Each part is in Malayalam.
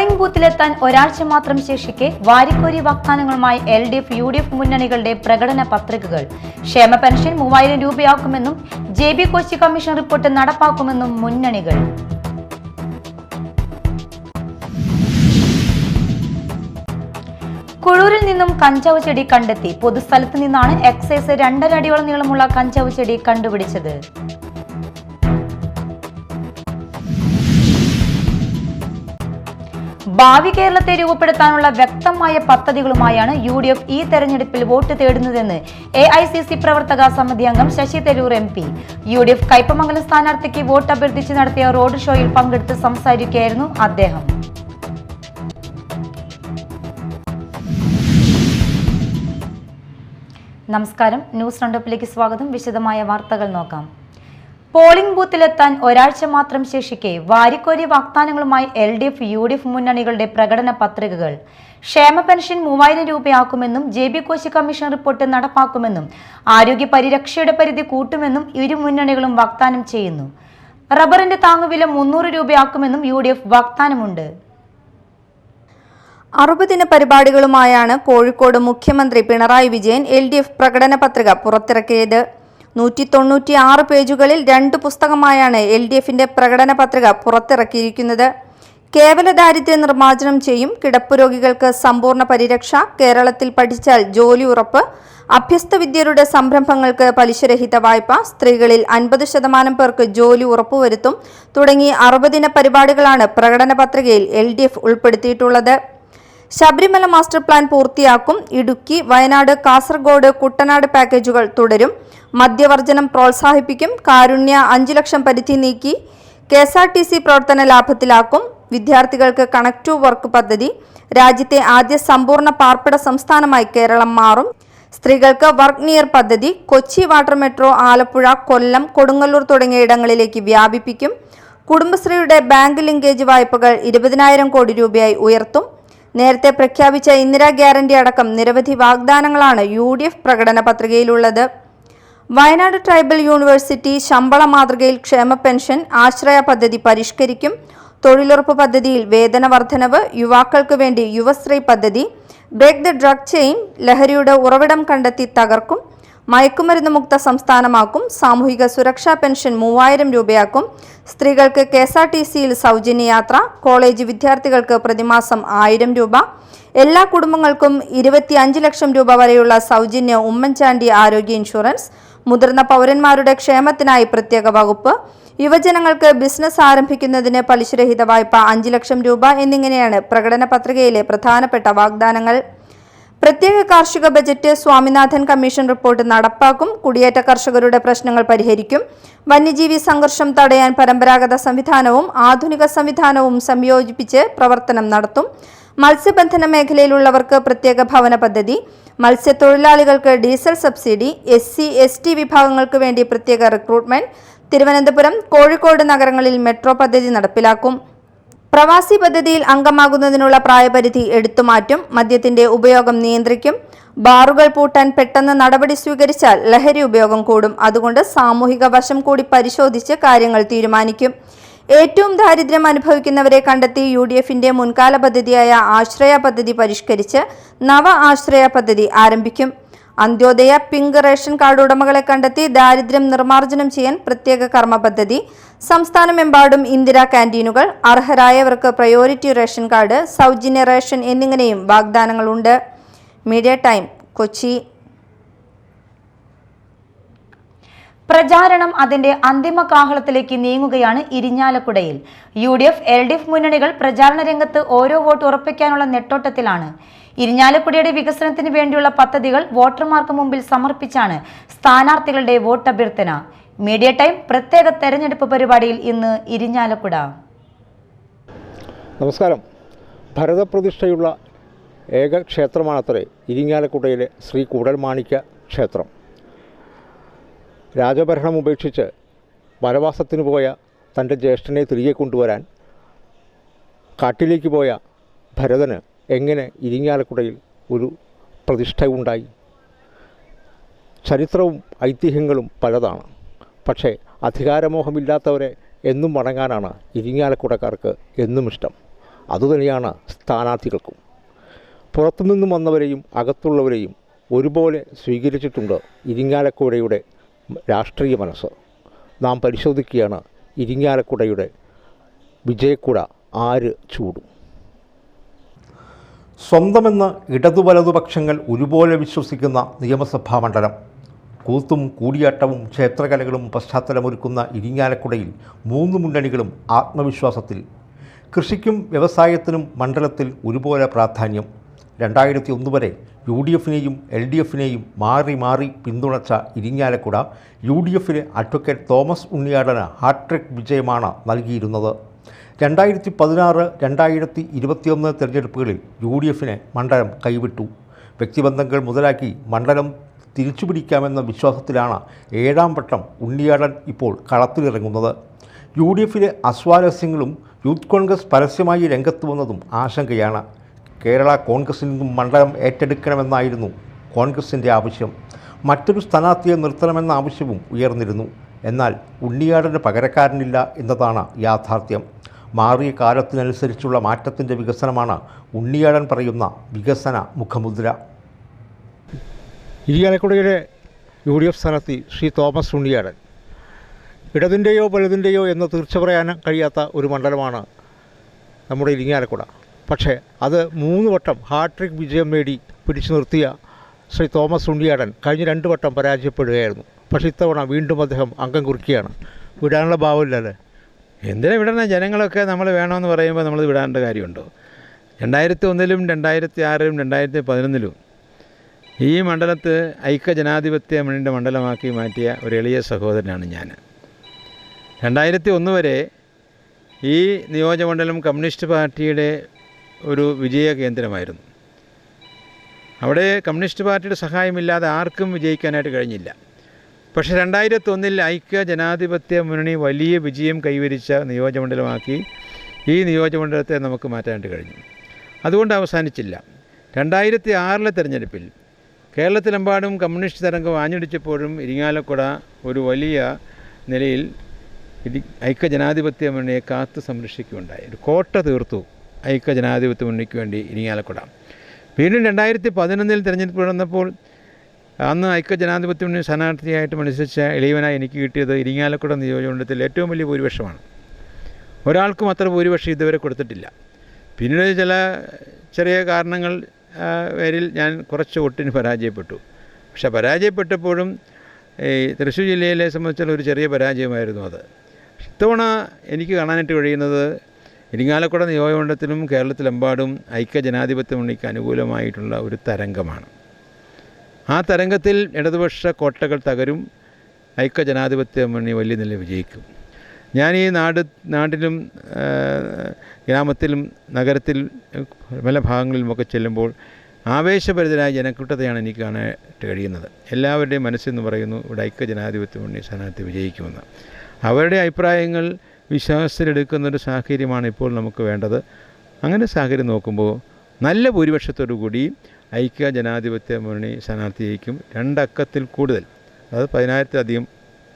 പോളിംഗ് ബൂത്തിലെത്താൻ ഒരാഴ്ച മാത്രം ശേഷിക്കെ വാരിക്കോരി വാഗ്ദാനങ്ങളുമായി LDF, UDF മുന്നണികളുടെ പ്രകടന പത്രികകൾ. ക്ഷേമ pension 3000 രൂപയാക്കുമെന്നും JB Kochi commission report നടപ്പാക്കുമെന്നും മുന്നണികൾ. കുഴൂരിൽ നിന്നും കഞ്ചാവ് ചെടി കണ്ടെത്തി. പൊതുസ്ഥലത്ത് നിന്നാണ് എക്സൈസ് 2.5 അടിയോളം നീളമുള്ള കഞ്ചാവ് ചെടി കണ്ടുപിടിച്ചത്. ഭാവി കേരളത്തെ രൂപപ്പെടുത്താനുള്ള വ്യക്തമായ പദ്ധതികളുമായാണ് UDF ഈ തെരഞ്ഞെടുപ്പിൽ വോട്ട് തേടുന്നതെന്ന് AICC പ്രവർത്തക സമിതി അംഗം ശശി തരൂർ MP. UDF കയ്പമംഗലം സ്ഥാനാർത്ഥിക്ക് വോട്ട് അഭ്യർത്ഥിച്ച് നടത്തിയ റോഡ് ഷോയിൽ പങ്കെടുത്ത് സംസാരിക്കുകയായിരുന്നു അദ്ദേഹം. നമസ്കാരം, ന്യൂസ് റൗണ്ടപ്പിലേക്ക് സ്വാഗതം. വിശദമായ വാർത്തകൾ നോക്കാം. പോളിംഗ് ബൂത്തിലെത്താൻ ഒരാഴ്ച മാത്രം ശേഷിക്കെ വാരിക്കോരി വാഗ്ദാനങ്ങളുമായി LDF, UDF മുന്നണികളുടെ പ്രകടന പത്രികകൾ. ക്ഷേമ pension 3000 രൂപയാക്കുമെന്നും JB Kochi commission report നടപ്പാക്കുമെന്നും ആരോഗ്യ പരിരക്ഷയുടെ പരിധി കൂട്ടുമെന്നും ഇരു മുന്നണികളും വാഗ്ദാനം ചെയ്യുന്നു. റബ്ബറിന്റെ താങ്ങുവില 300 രൂപയാക്കുമെന്നും UDF വാഗ്ദാനമുണ്ട്. 60 പരിപാടികളുമായാണ് കോഴിക്കോട് മുഖ്യമന്ത്രി പിണറായി വിജയൻ LDF പ്രകടന പത്രിക പുറത്തിറക്കിയത്. 196 പേജുകളിൽ 2 പുസ്തകമായാണ് LDFന്റെ പ്രകടന പത്രിക പുറത്തിറക്കിയിരിക്കുന്നത്. കേവല ദാരിദ്ര്യ നിർമ്മാർജ്ജനം ചെയ്യും, കിടപ്പുരോഗികൾക്ക് സമ്പൂർണ്ണ പരിരക്ഷ, കേരളത്തിൽ പഠിച്ചാൽ ജോലി ഉറപ്പ്, അഭ്യസ്ത വിദ്യരുടെ സംരംഭങ്ങൾക്ക് പലിശരഹിത വായ്പ, സ്ത്രീകളിൽ 50% പേർക്ക് ജോലി ഉറപ്പുവരുത്തും തുടങ്ങി 60 പരിപാടികളാണ് പ്രകടന പത്രികയിൽ LDF ഉൾപ്പെടുത്തിയിട്ടുള്ളത്. ശബരിമല മാസ്റ്റർ പ്ലാൻ പൂർത്തിയാക്കും, ഇടുക്കി, വയനാട്, കാസർഗോഡ്, കുട്ടനാട് പാക്കേജുകൾ തുടരും, മദ്യവർജനം പ്രോത്സാഹിപ്പിക്കും, കാരുണ്യ 5 ലക്ഷം പരിധി നീക്കി, KSRTC പ്രവർത്തന ലാഭത്തിലാക്കും, വിദ്യാർത്ഥികൾക്ക് കണക്ട് ടു വർക്ക് പദ്ധതി, രാജ്യത്തെ ആദ്യ സമ്പൂർണ്ണ പാർപ്പിട സംസ്ഥാനമായി കേരളം മാറും, സ്ത്രീകൾക്ക് വർക്ക് നിയർ പദ്ധതി, കൊച്ചി വാട്ടർ മെട്രോ ആലപ്പുഴ, കൊല്ലം, കൊടുങ്ങല്ലൂർ തുടങ്ങിയ ഇടങ്ങളിലേക്ക് വ്യാപിപ്പിക്കും, കുടുംബശ്രീയുടെ ബാങ്ക് ലിങ്കേജ് വായ്പകൾ 20,000 കോടി രൂപയായി ഉയർത്തും. നേരത്തെ പ്രഖ്യാപിച്ച ഇന്ദിരാ ഗ്യാരണ്ടി അടക്കം നിരവധി വാഗ്ദാനങ്ങളാണ് UDF പ്രകടന പത്രികയിലുള്ളത്. വയനാട് ട്രൈബൽ യൂണിവേഴ്സിറ്റി ശമ്പള മാതൃകയിൽ ക്ഷേമ പെൻഷൻ, ആശ്രയ പദ്ധതി പരിഷ്കരിക്കും, തൊഴിലുറപ്പ് പദ്ധതിയിൽ വേതന വർധനവ്, യുവാക്കൾക്ക് വേണ്ടി യുവശ്രീ പദ്ധതി, ബ്രേക്ക് ദ ഡ്രഗ് ചെയിൻ, ലഹരിയുടെ ഉറവിടം കണ്ടെത്തി തകർക്കും, മയക്കുമരുന്ന് മുക്ത സംസ്ഥാനമാക്കും, സാമൂഹിക സുരക്ഷാ പെൻഷൻ 3000 രൂപയാക്കും, സ്ത്രീകൾക്ക് KSRTCയിൽ സൗജന്യ യാത്ര, കോളേജ് വിദ്യാർത്ഥികൾക്ക് പ്രതിമാസം 1000 രൂപ, എല്ലാ കുടുംബങ്ങൾക്കും 25 ലക്ഷം രൂപ വരെയുള്ള സൗജന്യ ഉമ്മൻചാണ്ടി ആരോഗ്യ ഇൻഷുറൻസ്, മുതിർന്ന പൗരന്മാരുടെ ക്ഷേമത്തിനായി പ്രത്യേക വകുപ്പ്, യുവജനങ്ങൾക്ക് ബിസിനസ് ആരംഭിക്കുന്നതിന് പലിശരഹിത വായ്പ 5 ലക്ഷം രൂപ എന്നിങ്ങനെയാണ് പ്രകടന പത്രികയിലെ പ്രധാനപ്പെട്ട വാഗ്ദാനങ്ങൾ. പ്രത്യേക കാർഷിക ബജറ്റ്, സ്വാമിനാഥൻ കമ്മീഷൻ റിപ്പോർട്ട് നടപ്പാക്കും, കുടിയേറ്റ കർഷകരുടെ പ്രശ്നങ്ങൾ പരിഹരിക്കും, വന്യജീവി സംഘർഷം തടയാൻ പരമ്പരാഗത സംവിധാനവും ആധുനിക സംവിധാനവും സംയോജിപ്പിച്ച് പ്രവർത്തനം നടത്തും, മത്സ്യബന്ധന മേഖലയിലുള്ളവർക്ക് പ്രത്യേക ഭവന പദ്ധതി, മത്സ്യത്തൊഴിലാളികൾക്ക് ഡീസൽ സബ്സിഡി, SC, ST വിഭാഗങ്ങൾക്ക് വേണ്ടി പ്രത്യേക റിക്രൂട്ട്മെന്റ്, തിരുവനന്തപുരം, കോഴിക്കോട് നഗരങ്ങളിൽ മെട്രോ പദ്ധതി നടപ്പിലാക്കും, പ്രവാസി പദ്ധതിയിൽ അംഗമാകുന്നതിനുള്ള പ്രായപരിധി എടുത്തുമാറ്റും, മദ്യത്തിന്റെ ഉപയോഗം നിയന്ത്രിക്കും, ബാറുകൾ പൂട്ടാൻ പെട്ടെന്ന് നടപടി സ്വീകരിച്ചാൽ ലഹരി ഉപയോഗം കൂടും, അതുകൊണ്ട് സാമൂഹിക വശം കൂടി പരിശോധിച്ച് കാര്യങ്ങൾ തീരുമാനിക്കും, ഏറ്റവും ദാരിദ്ര്യം അനുഭവിക്കുന്നവരെ കണ്ടെത്തി UDFന്റെ മുൻകാല പദ്ധതിയായ ആശ്രയ പദ്ധതി പരിഷ്കരിച്ച് നവ ആശ്രയ പദ്ധതി ആരംഭിക്കും, അന്ത്യോദയ പിങ്ക് റേഷൻ കാർഡ് ഉടമകളെ കണ്ടെത്തി ദാരിദ്ര്യം നിർമ്മാർജ്ജനം ചെയ്യാൻ പ്രത്യേക കർമ്മ പദ്ധതി, സംസ്ഥാനമെമ്പാടും ഇന്ദിരാ ക്യാൻറ്റീനുകൾ, അർഹരായവർക്ക് പ്രയോറിറ്റി റേഷൻ കാർഡ്, സൗജന്യ റേഷൻ എന്നിങ്ങനെയും വാഗ്ദാനങ്ങളുണ്ട്. Media time, Kochi. പ്രചാരണം അതിന്റെ അന്തിമ കാഹളത്തിലേക്ക് നീങ്ങുകയാണ് ഇരിഞ്ഞാലക്കുടയിൽ. UDF, LDF മുന്നണികൾ പ്രചാരണ രംഗത്ത് ഓരോ വോട്ട് ഉറപ്പിക്കാനുള്ള നെട്ടോട്ടത്തിലാണ്. ഇരിഞ്ഞാലക്കുടയുടെ വികസനത്തിന് വേണ്ടിയുള്ള പദ്ധതികൾ വോട്ടർമാർക്ക് മുമ്പിൽ സമർപ്പിച്ചാണ് സ്ഥാനാർത്ഥികളുടെ വോട്ട് അഭ്യർത്ഥന. മീഡിയ ടൈം പ്രത്യേക തെരഞ്ഞെടുപ്പ് പരിപാടിയിൽ ഇന്ന് ഇരിഞ്ഞാലക്കുട. നമസ്കാരം. ഭരതപ്രതിഷ്ഠയുള്ള ഏക ക്ഷേത്രമാണത്രേ ഇരിങ്ങാലക്കുടയിലെ ശ്രീ കൂടൽമാണിക്യ ക്ഷേത്രം. രാജഭരണം ഉപേക്ഷിച്ച് വനവാസത്തിന് പോയ തൻ്റെ ജ്യേഷ്ഠനെ തിരികെ കൊണ്ടുവരാൻ കാട്ടിലേക്ക് പോയ ഭരതന് എങ്ങനെ ഇരിങ്ങാലക്കുടയിൽ ഒരു പ്രതിഷ്ഠ ഉണ്ടായി? ചരിത്രവും ഐതിഹ്യങ്ങളും പലതാണ്. പക്ഷേ അധികാരമോഹമില്ലാത്തവരെ എന്നും വണങ്ങാനാണ് ഇരിങ്ങാലക്കുടക്കാർക്ക് എന്നും ഇഷ്ടം. അതുതന്നെയാണ് സ്ഥാനാർത്ഥികൾക്കും. പുറത്തുനിന്നും വന്നവരെയും അകത്തുള്ളവരെയും ഒരുപോലെ സ്വീകരിച്ചിട്ടുണ്ട് ഇരിങ്ങാലക്കുടയുടെ രാഷ്ട്രീയ മനസ്സ്. നാം പരിശോധിക്കുകയാണ് ഇരിങ്ങാലക്കുടയുടെ വിജയക്കുട ആര് ചൂടും. സ്വന്തമെന്ന് ഇടതു വലതുപക്ഷങ്ങൾ ഒരുപോലെ വിശ്വസിക്കുന്ന നിയമസഭാ മണ്ഡലം. കൂത്തും കൂടിയാട്ടവും ക്ഷേത്രകലകളും പശ്ചാത്തലമൊരുക്കുന്ന ഇരിങ്ങാലക്കുടയിൽ 3 മുന്നണികളും ആത്മവിശ്വാസത്തിൽ. കൃഷിക്കും വ്യവസായത്തിനും മണ്ഡലത്തിൽ ഒരുപോലെ പ്രാധാന്യം. 2001 വരെ UDFനെയും LDFനെയും മാറി മാറി പിന്തുണച്ച ഇരിങ്ങാലക്കുട UDFിലെ അഡ്വക്കേറ്റ് തോമസ് ഉണ്ണിയാടന് ഹാട്രിക് വിജയമാണ് നൽകിയിരുന്നത്. 2016, 2021 തെരഞ്ഞെടുപ്പുകളിൽ UDFനെ മണ്ഡലം കൈവിട്ടു. വ്യക്തിബന്ധങ്ങൾ മുതലാക്കി മണ്ഡലം തിരിച്ചുപിടിക്കാമെന്ന വിശ്വാസത്തിലാണ് 7ാം വട്ടം ഉണ്ണിയാടൻ ഇപ്പോൾ കളത്തിലിറങ്ങുന്നത്. UDFിലെ അസ്വാരസ്യങ്ങളും യൂത്ത് കോൺഗ്രസ് പരസ്യമായി രംഗത്ത് വന്നതും ആശങ്കയാണ്. കേരള കോൺഗ്രസിൽ നിന്നും മണ്ഡലം ഏറ്റെടുക്കണമെന്നായിരുന്നു കോൺഗ്രസിൻ്റെ ആവശ്യം. മറ്റൊരു സ്ഥാനാർത്ഥിയെ നിർത്തണമെന്ന ആവശ്യവും ഉയർന്നിരുന്നു. എന്നാൽ ഉണ്ണിയാടന് പകരക്കാരനില്ല എന്നതാണ് യാഥാർത്ഥ്യം. മാറിയ കാലത്തിനനുസരിച്ചുള്ള മാറ്റത്തിൻ്റെ വികസനമാണ് ഉണ്ണിയാടൻ പറയുന്ന വികസന മുഖമുദ്ര. ഇരിങ്ങാലക്കുടയുടെ UDF സ്ഥാനാർത്ഥി ശ്രീ തോമസ് ഉണ്ണിയാടൻ ഇടതിൻ്റെയോ വലുതിൻ്റെയോ എന്ന് തീർച്ച പറയാൻ കഴിയാത്ത ഒരു മണ്ഡലമാണ് നമ്മുടെ ഇരിങ്ങാലക്കുട. പക്ഷേ അത് 3 വട്ടം ഹാട്രിക് വിജയം നേടി പിടിച്ചു നിർത്തിയ ശ്രീ തോമസ് ഉണ്ണിയാടൻ കഴിഞ്ഞ 2 വട്ടം പരാജയപ്പെടുകയായിരുന്നു. പക്ഷേ ഇത്തവണ വീണ്ടും അദ്ദേഹം അംഗം കുറിക്കുകയാണ്. വിടാനുള്ള ഭാവമില്ലല്ലേ? എന്തിനാ വിടണ? ജനങ്ങളൊക്കെ നമ്മൾ വേണമെന്ന് പറയുമ്പോൾ നമ്മൾ വിടാണ്ട കാര്യമുണ്ടോ? 2001-ലും 2006-ലും 2011-ലും ഈ മണ്ഡലത്ത് ഐക്യജനാധിപത്യ മുന്നണിയുടെ മണ്ഡലമാക്കി മാറ്റിയ ഒരു എളിയ സഹോദരനാണ് ഞാൻ. 2001 വരെ ഈ നിയോജകമണ്ഡലം കമ്മ്യൂണിസ്റ്റ് പാർട്ടിയുടെ ഒരു വിജയ കേന്ദ്രമായിരുന്നു. അവിടെ കമ്മ്യൂണിസ്റ്റ് പാർട്ടിയുടെ സഹായമില്ലാതെ ആർക്കും വിജയിക്കാനായിട്ട് കഴിഞ്ഞില്ല. പക്ഷേ 2001-ൽ ഐക്യ ജനാധിപത്യ മുന്നണി വലിയ വിജയം കൈവരിച്ച നിയോജകമണ്ഡലമാക്കി ഈ നിയോജകമണ്ഡലത്തെ നമുക്ക് മാറ്റാനായിട്ട് കഴിഞ്ഞു. അതുകൊണ്ട് അവസാനിച്ചില്ല. 2006-ലെ തെരഞ്ഞെടുപ്പിൽ കേരളത്തിലെമ്പാടും കമ്മ്യൂണിസ്റ്റ് തരംഗം ആഞ്ഞടിച്ചപ്പോഴും ഇരിങ്ങാലക്കുട ഒരു വലിയ നിലയിൽ ഐക്യ ജനാധിപത്യ മുന്നണിയെ കാത്തു സംരക്ഷിക്കുകയുണ്ടായി. ഒരു കോട്ട തീർത്തു ഐക്യ ജനാധിപത്യ മുന്നണിക്ക് വേണ്ടി ഇരിങ്ങാലക്കുട. വീണ്ടും 2011-ൽ തെരഞ്ഞെടുപ്പ് നടന്നപ്പോൾ അന്ന് ഐക്യ ജനാധിപത്യ മുന്നണി സ്ഥാനാർത്ഥിയായിട്ട് മത്സരിച്ച എളിയവനായി എനിക്ക് കിട്ടിയത് ഇരിങ്ങാലക്കുട നിയോജകമണ്ഡലത്തിൽ ഏറ്റവും വലിയ ഭൂരിപക്ഷമാണ്. ഒരാൾക്കും അത്ര ഭൂരിപക്ഷം ഇതുവരെ കൊടുത്തിട്ടില്ല. പിന്നീട് ചില ചെറിയ കാരണങ്ങൾ പേരിൽ ഞാൻ കുറച്ച് വോട്ടിന് പരാജയപ്പെട്ടു. പക്ഷേ പരാജയപ്പെട്ടപ്പോഴും ഈ തൃശ്ശൂർ ജില്ലയിലെ സംബന്ധിച്ചുള്ള ഒരു ചെറിയ പരാജയമായിരുന്നു അത്. ഇത്തവണ എനിക്ക് കാണാനായിട്ട് കഴിയുന്നത് ഇരിങ്ങാലക്കുട നിയോജകമണ്ഡലത്തിലും കേരളത്തിലെമ്പാടും ഐക്യ ജനാധിപത്യ മുന്നണിക്ക് അനുകൂലമായിട്ടുള്ള ഒരു തരംഗമാണ്. ആ തരംഗത്തിൽ ഇടതുപക്ഷ കോട്ടകൾ തകരും. ഐക്യ ജനാധിപത്യ മുന്നണി വലിയ നില വിജയിക്കും. ഞാൻ ഈ നാട്ടിലും ഗ്രാമത്തിലും നഗരത്തിൽ പല ഭാഗങ്ങളിലുമൊക്കെ ചെല്ലുമ്പോൾ ആവേശഭരിതരായ ജനക്കൂട്ടത്തെയാണ് എനിക്ക് കാണാനായിട്ട് കഴിയുന്നത്. എല്ലാവരുടെയും മനസ്സെന്ന് പറയുന്നു ഇവിടെ ഐക്യ ജനാധിപത്യ മുന്നണി സ്ഥാനാർത്ഥി വിജയിക്കുമെന്ന്. അവരുടെ അഭിപ്രായങ്ങൾ വിശ്വാസത്തിലെടുക്കുന്നൊരു സാഹചര്യമാണ് ഇപ്പോൾ നമുക്ക് വേണ്ടത്. അങ്ങനെ സാഹചര്യം നോക്കുമ്പോൾ നല്ല ഭൂരിപക്ഷത്തോടു കൂടി ഐക്യ ജനാധിപത്യ മുന്നണി സ്ഥാനാർത്ഥി ജയിക്കും. 2 അക്കത്തിൽ കൂടുതൽ, അതായത് 10,000-ലധികം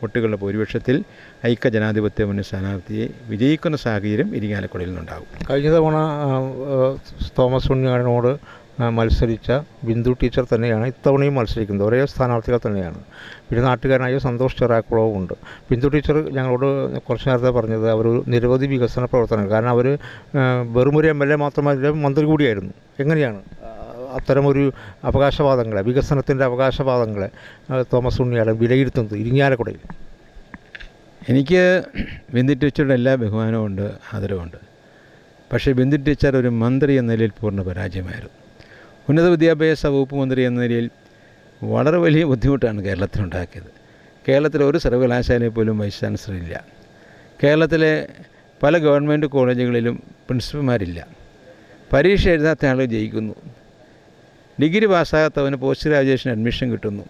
വോട്ടുകളുടെ ഭൂരിപക്ഷത്തിൽ ഐക്യ ജനാധിപത്യ മുന്നണി സ്ഥാനാർത്ഥിയെ വിജയിക്കുന്ന സാഹചര്യം ഇരിങ്ങാലക്കുടയിൽ നിന്നുണ്ടാകും. കഴിഞ്ഞ തവണ തോമസ് ഉണ്ണിയാടനോട് മത്സരിച്ച ബിന്ദു ടീച്ചർ തന്നെയാണ് ഇത്തവണയും മത്സരിക്കുന്നത്. ഒരേ സ്ഥാനാർത്ഥികൾ തന്നെയാണ്. പിന്നെ നാട്ടുകാരനായ സന്തോഷ് ചെറാക്കുളവും ഉണ്ട്. ബിന്ദു ടീച്ചർ ഞങ്ങളോട് കുറച്ച് നേരത്തെ പറഞ്ഞത് അവർ നിരവധി വികസന പ്രവർത്തനങ്ങൾ, കാരണം അവർ വെറുമൊരു MLA മാത്രമല്ല മന്ത്രി കൂടിയായിരുന്നു. എങ്ങനെയാണ് അത്തരമൊരു അവകാശവാദങ്ങളെ, വികസനത്തിൻ്റെ അവകാശവാദങ്ങളെ തോമസ് ഉണ്ണിയാടൻ വിലയിരുത്തുന്നത് ഇരിങ്ങാലക്കുടയിൽ? എനിക്ക് ബിന്ദു ടീച്ചറുടെ എല്ലാ ബഹുമാനവുമുണ്ട്, ആദരവുമുണ്ട്. പക്ഷേ ബിന്ദു ടീച്ചർ ഒരു മന്ത്രി എന്ന നിലയിൽ പൂർണ്ണ പരാജയമായിരുന്നു. ഉന്നത വിദ്യാഭ്യാസ വകുപ്പ് മന്ത്രി എന്ന നിലയിൽ വളരെ വലിയ ബുദ്ധിമുട്ടാണ് കേരളത്തിലുണ്ടാക്കിയത്. കേരളത്തിലെ ഒരു സർവകലാശാലയിൽ പോലും വൈസ് ചാൻസലർ ഇല്ല. കേരളത്തിലെ പല ഗവൺമെൻറ് കോളേജുകളിലും പ്രിൻസിപ്പൽമാരില്ല. പരീക്ഷ എഴുതാത്ത ആൾ ജയിക്കുന്നു. ഡിഗ്രി പാസ്സാകാത്തവന് പോസ്റ്റ് ഗ്രാജുവേഷൻ അഡ്മിഷൻ കിട്ടുന്നു.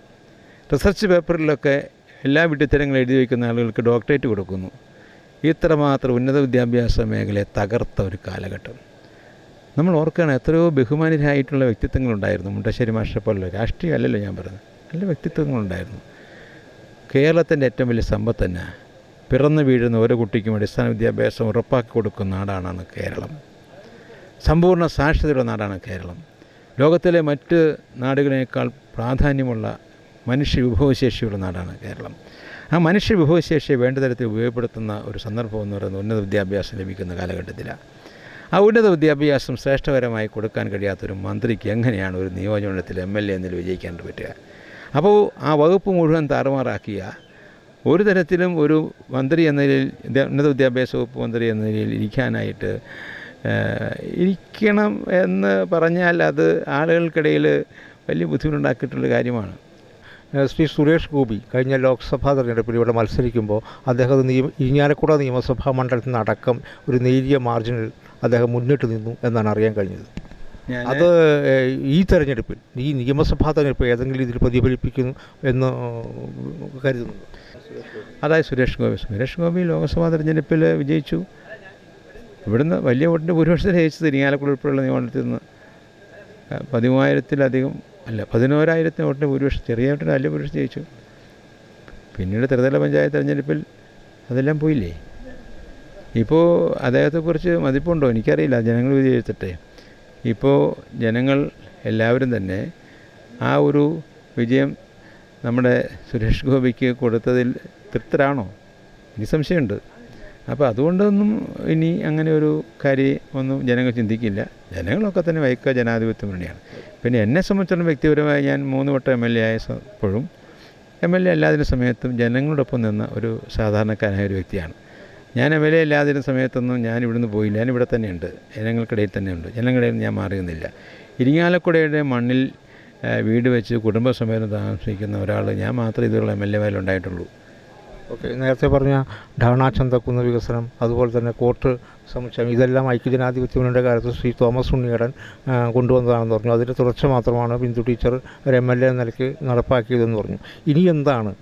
റിസർച്ച് പേപ്പറിലൊക്കെ എല്ലാ വിഡ്ഢിത്തരങ്ങളും എഴുതി വയ്ക്കുന്ന ആളുകൾക്ക് ഡോക്ടറേറ്റ് കൊടുക്കുന്നു. ഇത്രമാത്രം ഉന്നത വിദ്യാഭ്യാസ മേഖലയെ തകർത്ത ഒരു കാലഘട്ടം നമ്മൾ ഓർക്കുകയാണ്. എത്രയോ ബഹുമാനരായിട്ടുള്ള വ്യക്തിത്വങ്ങളുണ്ടായിരുന്നു. മുണ്ടശ്ശേരി മാഷെ പോലുള്ള, രാഷ്ട്രീയം അല്ലല്ലോ ഞാൻ പറയുന്നത്, നല്ല വ്യക്തിത്വങ്ങളുണ്ടായിരുന്നു. കേരളത്തിൻ്റെ ഏറ്റവും വലിയ സമ്പത്ത് തന്നെ പിറന്നു വീഴുന്ന ഓരോ കുട്ടിക്കും അടിസ്ഥാന വിദ്യാഭ്യാസം ഉറപ്പാക്കി കൊടുക്കുന്ന നാടാണ് കേരളം. സമ്പൂർണ്ണ സാക്ഷരതയുള്ള നാടാണ് കേരളം. ലോകത്തിലെ മറ്റ് നാടുകളേക്കാൾ പ്രാധാന്യമുള്ള മനുഷ്യ വിഭവശേഷിയുള്ള നാടാണ് കേരളം. ആ മനുഷ്യ വിഭവശേഷിയെ വേണ്ട തരത്തിൽ ഉപയോഗപ്പെടുത്തുന്ന ഒരു സന്ദർഭം എന്ന് പറയുന്നത് ഉന്നത വിദ്യാഭ്യാസം ലഭിക്കുന്ന കാലഘട്ടത്തിലാണ്. ആ ഉന്നത വിദ്യാഭ്യാസം ശ്രേഷ്ഠകരമായി കൊടുക്കാൻ കഴിയാത്തൊരു മന്ത്രിക്ക് എങ്ങനെയാണ് ഒരു നിയോജകമണ്ഡലത്തിൽ MLA എന്നതിൽ വിജയിക്കാൻ പറ്റുക? അപ്പോൾ ആ വകുപ്പ് മുഴുവൻ താറുമാറാക്കിയ ഒരു തരത്തിലും ഒരു മന്ത്രി എന്ന നിലയിൽ, ഉന്നത വിദ്യാഭ്യാസ വകുപ്പ് മന്ത്രി എന്ന നിലയിൽ ഇരിക്കണം എന്ന് പറഞ്ഞാൽ അത് ആളുകൾക്കിടയിൽ വലിയ ബുദ്ധിമുട്ടുണ്ടാക്കിയിട്ടുള്ള കാര്യമാണ്. ശ്രീ സുരേഷ് ഗോപി കഴിഞ്ഞ ലോക്സഭാ തെരഞ്ഞെടുപ്പിൽ ഇവിടെ മത്സരിക്കുമ്പോൾ അദ്ദേഹം ഇരിങ്ങാലക്കുട നിയമസഭാ മണ്ഡലത്തിൽ നിന്നടക്കം ഒരു നേരിയ മാർജിനിൽ അദ്ദേഹം മുന്നിട്ട് നിന്നു എന്നാണ് അറിയാൻ കഴിഞ്ഞത്. അത് ഈ തെരഞ്ഞെടുപ്പിൽ, ഈ നിയമസഭാ തെരഞ്ഞെടുപ്പ് ഏതെങ്കിലും രീതിയിൽ പ്രതിഫലിപ്പിക്കുന്നു എന്ന് കരുതുന്നു? അതായത് സുരേഷ് ഗോപി ലോക്സഭാ തെരഞ്ഞെടുപ്പിൽ വിജയിച്ചു. ഇവിടുന്ന് വലിയ വോട്ടിൻ്റെ ഭൂരിപക്ഷത്തിൽ ജയിച്ചത് ഇരിങ്ങാലക്കുട ഉൾപ്പെടെയുള്ള നിയമമണ്ഡലത്തിൽ നിന്ന് 11,000 വോട്ടിൻ്റെ ഭൂരിപക്ഷം, ചെറിയ വോട്ടിന് വലിയ ഭൂരിപക്ഷം ജയിച്ചു. പിന്നീട് ത്രിതല പഞ്ചായത്ത് തെരഞ്ഞെടുപ്പിൽ അതെല്ലാം പോയില്ലേ. ഇപ്പോൾ അദ്ദേഹത്തെക്കുറിച്ച് മതിപ്പുണ്ടോ എനിക്കറിയില്ല, ജനങ്ങൾ വിജയിച്ചിട്ടെ. ഇപ്പോൾ ജനങ്ങൾ എല്ലാവരും തന്നെ ആ ഒരു വിജയം നമ്മുടെ സുരേഷ് ഗോപിക്ക് കൊടുത്തതിൽ തൃപ്തരാണോ? എനിക്ക് സംശയമുണ്ട്. അപ്പോൾ അതുകൊണ്ടൊന്നും ഇനി അങ്ങനെ ഒരു കാര്യം ഒന്നും ജനങ്ങൾ ചിന്തിക്കില്ല. ജനങ്ങളൊക്കെ തന്നെ വൈക്ക ജനാധിപത്യ മുന്നണിയാണ്. പിന്നെ എന്നെ സംബന്ധിച്ചിടത്തോളം വ്യക്തിപരമായി ഞാൻ 3 വട്ടം MLA ആയപ്പോഴും MLA അല്ലാതിരുന്ന സമയത്തും ജനങ്ങളോടൊപ്പം നിന്ന ഒരു സാധാരണക്കാരനായ ഒരു വ്യക്തിയാണ്. ഞാൻ MLA അല്ലാതിരുന്ന സമയത്തൊന്നും ഞാൻ ഇവിടുന്ന് പോയില്ല. ഞാൻ ഇവിടെ തന്നെയുണ്ട്, ജനങ്ങൾക്കിടയിൽ തന്നെയുണ്ട്. ജനങ്ങൾക്കിടയിൽ ഞാൻ മാറിയൊന്നുമില്ല. ഇരിങ്ങാലക്കുടയുടെ മണ്ണിൽ വീട് വെച്ച് കുടുംബസമേതം താമസിക്കുന്ന ഒരാൾ ഞാൻ മാത്രമേ ഇതുള്ള MLA ഉണ്ടായിട്ടുള്ളൂ. ഓക്കെ, നേരത്തെ പറഞ്ഞ ഢാണ ചന്തക്കുന്ന് വികസനം, അതുപോലെ തന്നെ കോർട്ട് സമുച്ചയം, ഇതെല്ലാം ഐക്യജനാധിപത്യ മുന്നണിയുടെ കാലത്ത് ശ്രീ തോമസ് ഉണ്ണിയാടൻ കൊണ്ടുവന്നതാണെന്ന് പറഞ്ഞു. അതിൻ്റെ തുടർച്ച മാത്രമാണ് ബിന്ദു ടീച്ചർ ഒരു MLA എന്ന നിലയ്ക്ക് നടപ്പാക്കിയതെന്ന് പറഞ്ഞു. ഇനി എന്താണ്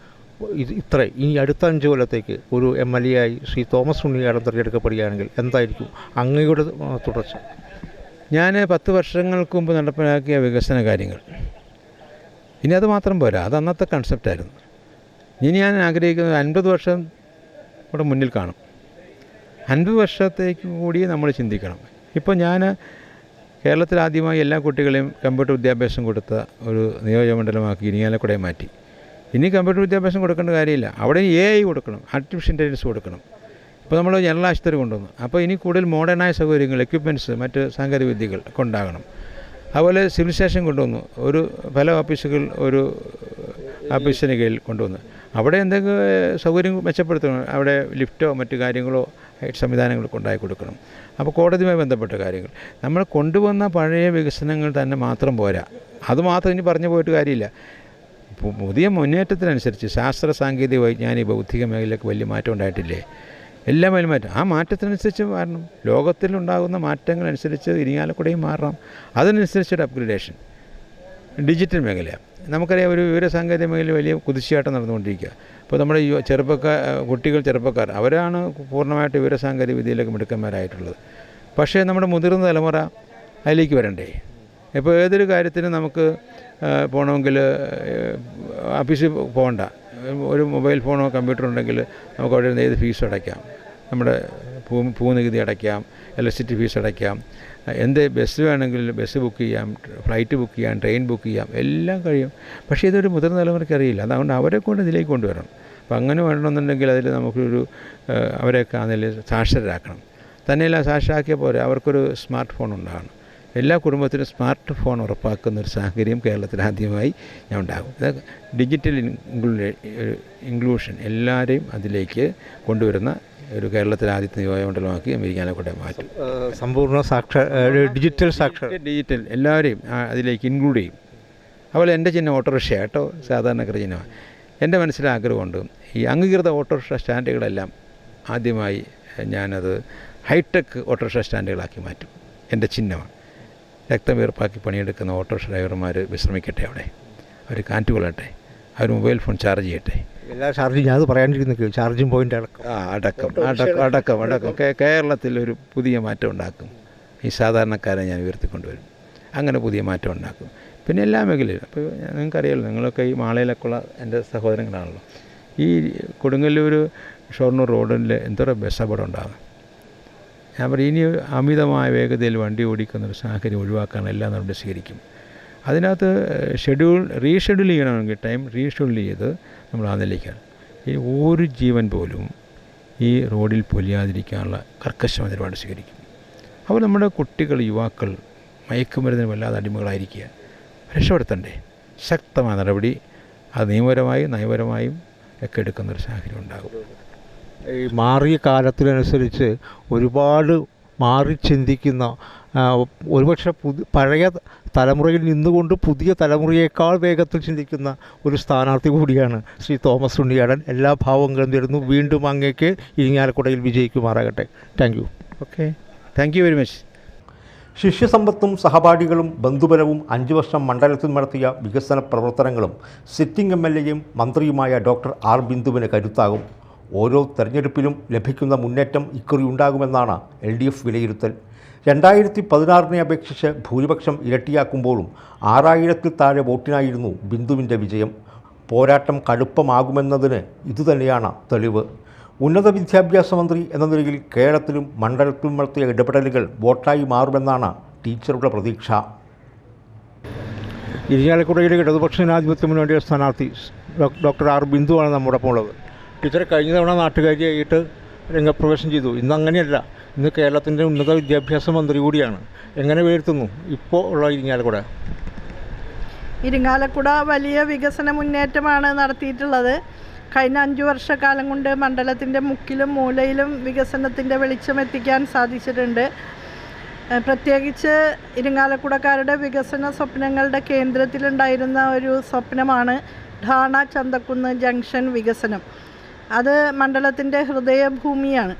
ഇനി അടുത്ത 5 കൊല്ലത്തേക്ക് ഒരു MLA ആയി ശ്രീ തോമസ് ഉണ്ണിയാടൻ തിരഞ്ഞെടുക്കപ്പെടുകയാണെങ്കിൽ എന്തായിരിക്കും അങ്ങയുടെ തുടർച്ച? ഞാൻ 10 വർഷങ്ങൾക്ക് മുമ്പ് നടപ്പിലാക്കിയ വികസന കാര്യങ്ങൾ ഇനി അത് മാത്രം പോരാ, അത് അന്നത്തെ കൺസെപ്റ്റായിരുന്നു. ഇനി ഞാൻ ആഗ്രഹിക്കുന്നത് 50 വർഷം ഇവിടെ മുന്നിൽ കാണും. 50 വർഷത്തേക്ക് കൂടി നമ്മൾ ചിന്തിക്കണം. ഇപ്പോൾ ഞാൻ കേരളത്തിൽ ആദ്യമായി എല്ലാ കുട്ടികളെയും കമ്പ്യൂട്ടർ വിദ്യാഭ്യാസം കൊടുത്ത ഒരു നിയോജകമണ്ഡലമാക്കി ഇരിങ്ങാലക്കുടയെ മാറ്റി. ഇനി കമ്പ്യൂട്ടർ വിദ്യാഭ്യാസം കൊടുക്കേണ്ട കാര്യമില്ല, അവിടെ AI കൊടുക്കണം, ആർട്ടിഫിഷ്യൽ ഇൻ്റലിജൻസ് കൊടുക്കണം. ഇപ്പോൾ നമ്മൾ ജനറൽ ആശുപത്രി കൊണ്ടുവന്നു. അപ്പോൾ ഇനി കൂടുതൽ മോഡേണായ സൗകര്യങ്ങൾ, എക്യുപ്മെൻറ്റ്സ്, മറ്റ് സാങ്കേതിക വിദ്യകൾ കൊണ്ടാകണം. അതുപോലെ സിവിൽ സ്റ്റേഷൻ കൊണ്ടുവന്നു, പല ഓഫീസുകൾ ഒരു ഓഫീസിന് കീഴിൽ കൊണ്ടുവന്നു. അവിടെ എന്തെങ്കിലും സൗകര്യം മെച്ചപ്പെടുത്തണം. അവിടെ ലിഫ്റ്റോ മറ്റു കാര്യങ്ങളോ സംവിധാനങ്ങളൊക്കെ ഉണ്ടാക്കി കൊടുക്കണം. അപ്പോൾ കോടതിയുമായി ബന്ധപ്പെട്ട കാര്യങ്ങൾ നമ്മൾ കൊണ്ടുവന്ന പഴയ വികസനങ്ങൾ തന്നെ മാത്രം പോരാ. അതുമാത്രം ഇനി പറഞ്ഞു പോയിട്ട് കാര്യമില്ല. പുതിയ മുന്നേറ്റത്തിനനുസരിച്ച് ശാസ്ത്ര സാങ്കേതിക വൈജ്ഞാനിക ബൗദ്ധിക മേഖലയ്ക്ക് വലിയ മാറ്റം ഉണ്ടായിട്ടില്ലേ? എല്ലാ മേലും മാറ്റം. ആ മാറ്റത്തിനനുസരിച്ച് മാറണം. ലോകത്തിലുണ്ടാകുന്ന മാറ്റങ്ങളനുസരിച്ച് ഇരിങ്ങാലക്കുടയും മാറണം. അതിനനുസരിച്ചൊരു അപ്ഗ്രഡേഷൻ. ഡിജിറ്റൽ മേഖല നമുക്കറിയാം, ഒരു വിവരസാങ്കേതിക മേഖല വലിയ കുതിച്ചുചാട്ടം നടന്നുകൊണ്ടിരിക്കുക. ഇപ്പോൾ നമ്മുടെ ചെറുപ്പക്കാർ അവരാണ് പൂർണ്ണമായിട്ട് വിവരസാങ്കേതിക വിദ്യയിലേക്ക് മിടുക്കന്മാരായിട്ടുള്ളത്. പക്ഷേ നമ്മുടെ മുതിർന്ന തലമുറ അതിലേക്ക് വരണ്ടേ? ഇപ്പോൾ ഏതൊരു കാര്യത്തിനും നമുക്ക് പോകണമെങ്കിൽ ഓഫീസിൽ പോകണ്ട, ഒരു മൊബൈൽ ഫോണോ കമ്പ്യൂട്ടറോ ഉണ്ടെങ്കിൽ നമുക്ക് അവിടെ നിന്ന് ഏത് ഫീസ് അടയ്ക്കാം, നമ്മുടെ ഭൂനികുതി അടയ്ക്കാം, ഇലക്ട്രിസിറ്റി ഫീസ് അടയ്ക്കാം, എന്ത് ബസ് വേണമെങ്കിൽ ബസ് ബുക്ക് ചെയ്യാം, ഫ്ലൈറ്റ് ബുക്ക് ചെയ്യാം, ട്രെയിൻ ബുക്ക് ചെയ്യാം, എല്ലാം കഴിയും. പക്ഷേ ഇതൊരു മുതിർന്ന തലമുറയ്ക്ക് അറിയില്ല. അതുകൊണ്ട് അവരെ കൊണ്ട് ഇതിലേക്ക് കൊണ്ടുവരണം. അപ്പോൾ അങ്ങനെ വേണമെന്നുണ്ടെങ്കിൽ അതിൽ നമുക്കൊരു അവരെയൊക്കെ അതിൽ സാക്ഷരരാക്കണം. തന്നെയല്ല, സാക്ഷരരാക്കിയ പോലെ അവർക്കൊരു സ്മാർട്ട് ഫോൺ ഉണ്ടാകണം. എല്ലാ കുടുംബത്തിനും സ്മാർട്ട് ഫോൺ ഉറപ്പാക്കുന്ന ഒരു സാഹചര്യം കേരളത്തിൽ ആദ്യമായി ഞാൻ ഉണ്ടാകും. ഇത് ഡിജിറ്റൽ ഇൻക്ലൂഷൻ എല്ലാവരെയും അതിലേക്ക് കൊണ്ടുവരുന്ന ഒരു കേരളത്തിലെ ആദ്യത്തെ നിയോജകമണ്ഡലമാക്കി ഇരിങ്ങാലക്കുടയെ മാറ്റും. സമ്പൂർണ്ണ ഡിജിറ്റൽ എല്ലാവരെയും അതിലേക്ക് ഇൻക്ലൂഡ് ചെയ്യും. അതുപോലെ എൻ്റെ ചിഹ്നം ഓട്ടോറിക്ഷ കേട്ടോ, സാധാരണക്കാർ ചിഹ്നമാണ്. എൻ്റെ മനസ്സിലെ ആഗ്രഹമുണ്ട്, ഈ അംഗീകൃത ഓട്ടോറിക്ഷ സ്റ്റാൻഡുകളെല്ലാം ആദ്യമായി ഞാനത് ഹൈടെക് ഓട്ടോറിക്ഷ സ്റ്റാൻഡുകളാക്കി മാറ്റും. എൻ്റെ ചിഹ്നമാണ്. രക്തം വീർപ്പാക്കി പണിയെടുക്കുന്ന ഓട്ടോറിക്ഷ ഡ്രൈവർമാർ വിശ്രമിക്കട്ടെ, അവിടെ അവർ കാറ്റുകൊള്ളട്ടെ, അവർ മൊബൈൽ ഫോൺ ചാർജ് ചെയ്യട്ടെ. എല്ലാ ചാർജ് ഞാൻ പറയാണ്ടിരിക്കുന്നു, ചാർജിങ് പോയിൻ്റ് അടക്കം കേരളത്തിൽ ഒരു പുതിയ മാറ്റം ഉണ്ടാക്കും. ഈ സാധാരണക്കാരെ ഞാൻ ഉയർത്തിക്കൊണ്ടുവരും. അങ്ങനെ പുതിയ മാറ്റം ഉണ്ടാക്കും. പിന്നെ എല്ലാ മേഖലയിലും. അപ്പോൾ നിങ്ങൾക്കറിയാമല്ലോ, നിങ്ങളൊക്കെ ഈ മാളയിലൊക്കെയുള്ള എൻ്റെ സഹോദരങ്ങളാണല്ലോ. ഈ കൊടുങ്ങല്ലൂർ ഷൊർണൂർ റോഡിൽ എന്തോരം ബസ് അപകടം ഉണ്ടാകും. ഞാൻ പറയും ഇനി അമിതമായ വേഗതയിൽ വണ്ടി ഓടിക്കുന്നൊരു സാഹചര്യം ഒഴിവാക്കാൻ എല്ലാ നടപടി സ്വീകരിക്കും. അതിനകത്ത് റീഷെഡ്യൂൾ ചെയ്യണമെങ്കിൽ ടൈം റീഷെഡ്യൂൾ ചെയ്ത് നമ്മൾ ആ നിലയ്ക്കാണ്. ഈ ഒരു ജീവൻ പോലും ഈ റോഡിൽ പൊലിയാതിരിക്കാനുള്ള കർക്കശമായ നിലപാട് സ്വീകരിക്കും. അപ്പോൾ നമ്മുടെ കുട്ടികൾ, യുവാക്കൾ മയക്കുമരുന്നിന് വല്ലാതെ അടിമകളായിരിക്കുക. രക്ഷപ്പെടുത്തണ്ടേ? ശക്തമായ നടപടി അത് നിയമപരമായും നയപരമായും ഒക്കെ എടുക്കുന്നൊരു സാഹചര്യം ഉണ്ടാകും. ഈ മാറിയ കാലത്തിനനുസരിച്ച് ഒരുപാട് മാറി ചിന്തിക്കുന്ന, ഒരുപക്ഷെ പഴയ തലമുറയിൽ നിന്നുകൊണ്ട് പുതിയ തലമുറയേക്കാൾ വേഗത്തിൽ ചിന്തിക്കുന്ന ഒരു സ്ഥാനാർത്ഥി കൂടിയാണ് ശ്രീ തോമസ് ഉണ്ണിയാടൻ. എല്ലാ ഭാവങ്ങളും തരുന്നു. വീണ്ടും അങ്ങേക്ക് ഇരിങ്ങാലക്കുടയിൽ വിജയിക്കുമാറാകട്ടെ. Thank you. Okay, thank you very much. ശിഷ്യസമ്പത്തും സഹപാഠികളും ബന്ധുബലവും 5 വർഷം മണ്ഡലത്തിൽ നടത്തിയ വികസന പ്രവർത്തനങ്ങളും സിറ്റിംഗ് MLAയും മന്ത്രിയുമായ ഡോക്ടർ ആർ ബിന്ദുവിന് കരുത്താകും. ഓരോ തെരഞ്ഞെടുപ്പിലും ലഭിക്കുന്ന മുന്നേറ്റം ഇക്കുറി ഉണ്ടാകുമെന്നാണ് LDF വിലയിരുത്തൽ. 2016 അപേക്ഷിച്ച് ഭൂരിപക്ഷം ഇരട്ടിയാക്കുമ്പോഴും 6000-ൽ താഴെ വോട്ടിനായിരുന്നു ബിന്ദുവിൻ്റെ വിജയം. പോരാട്ടം കടുപ്പമാകുമെന്നതിന് ഇതുതന്നെയാണ് തെളിവ്. ഉന്നത വിദ്യാഭ്യാസ മന്ത്രി എന്ന നിലയിൽ കേരളത്തിലും മണ്ഡലത്തിലും നടത്തിയ ഇടപെടലുകൾ വോട്ടായി മാറുമെന്നാണ് ടീച്ചറുടെ പ്രതീക്ഷ. ഇരിങ്ങാലക്കുടയിലെ ഇടതുപക്ഷ ജനാധിപത്യ മുന്നണിയുടെ സ്ഥാനാർത്ഥി ഡോക്ടർ ആർ ബിന്ദുവാണ് നമ്മോടൊപ്പം ഉള്ളത്. ടീച്ചറെ കഴിഞ്ഞ തവണ നാട്ടുകാരിയായിട്ട് രംഗപ്രവേശം ചെയ്തു. ഇന്ന് അങ്ങനെയല്ല. ഇന്ന് കേരളത്തിൻ്റെ ഉന്നത വിദ്യാഭ്യാസ മന്ത്രി കൂടിയാണ്. എങ്ങനെ വിലയിരുത്തുന്നു ഇപ്പോൾ ഉള്ള ഇരിങ്ങാലക്കുട? ഇരിങ്ങാലക്കുട വലിയ വികസന മുന്നേറ്റമാണ് നടത്തിയിട്ടുള്ളത്. കഴിഞ്ഞ 5 വർഷക്കാലം കൊണ്ട് മണ്ഡലത്തിൻ്റെ മുക്കിലും മൂലയിലും വികസനത്തിൻ്റെ വെളിച്ചം എത്തിക്കാൻ സാധിച്ചിട്ടുണ്ട്. പ്രത്യേകിച്ച് ഇരിങ്ങാലക്കുടക്കാരുടെ വികസന സ്വപ്നങ്ങളുടെ കേന്ദ്രത്തിലുണ്ടായിരുന്ന ഒരു സ്വപ്നമാണ് ഠാണ ചന്തക്കുന്ന് ജംഗ്ഷൻ വികസനം. അത് മണ്ഡലത്തിൻ്റെ ഹൃദയഭൂമിയാണ്.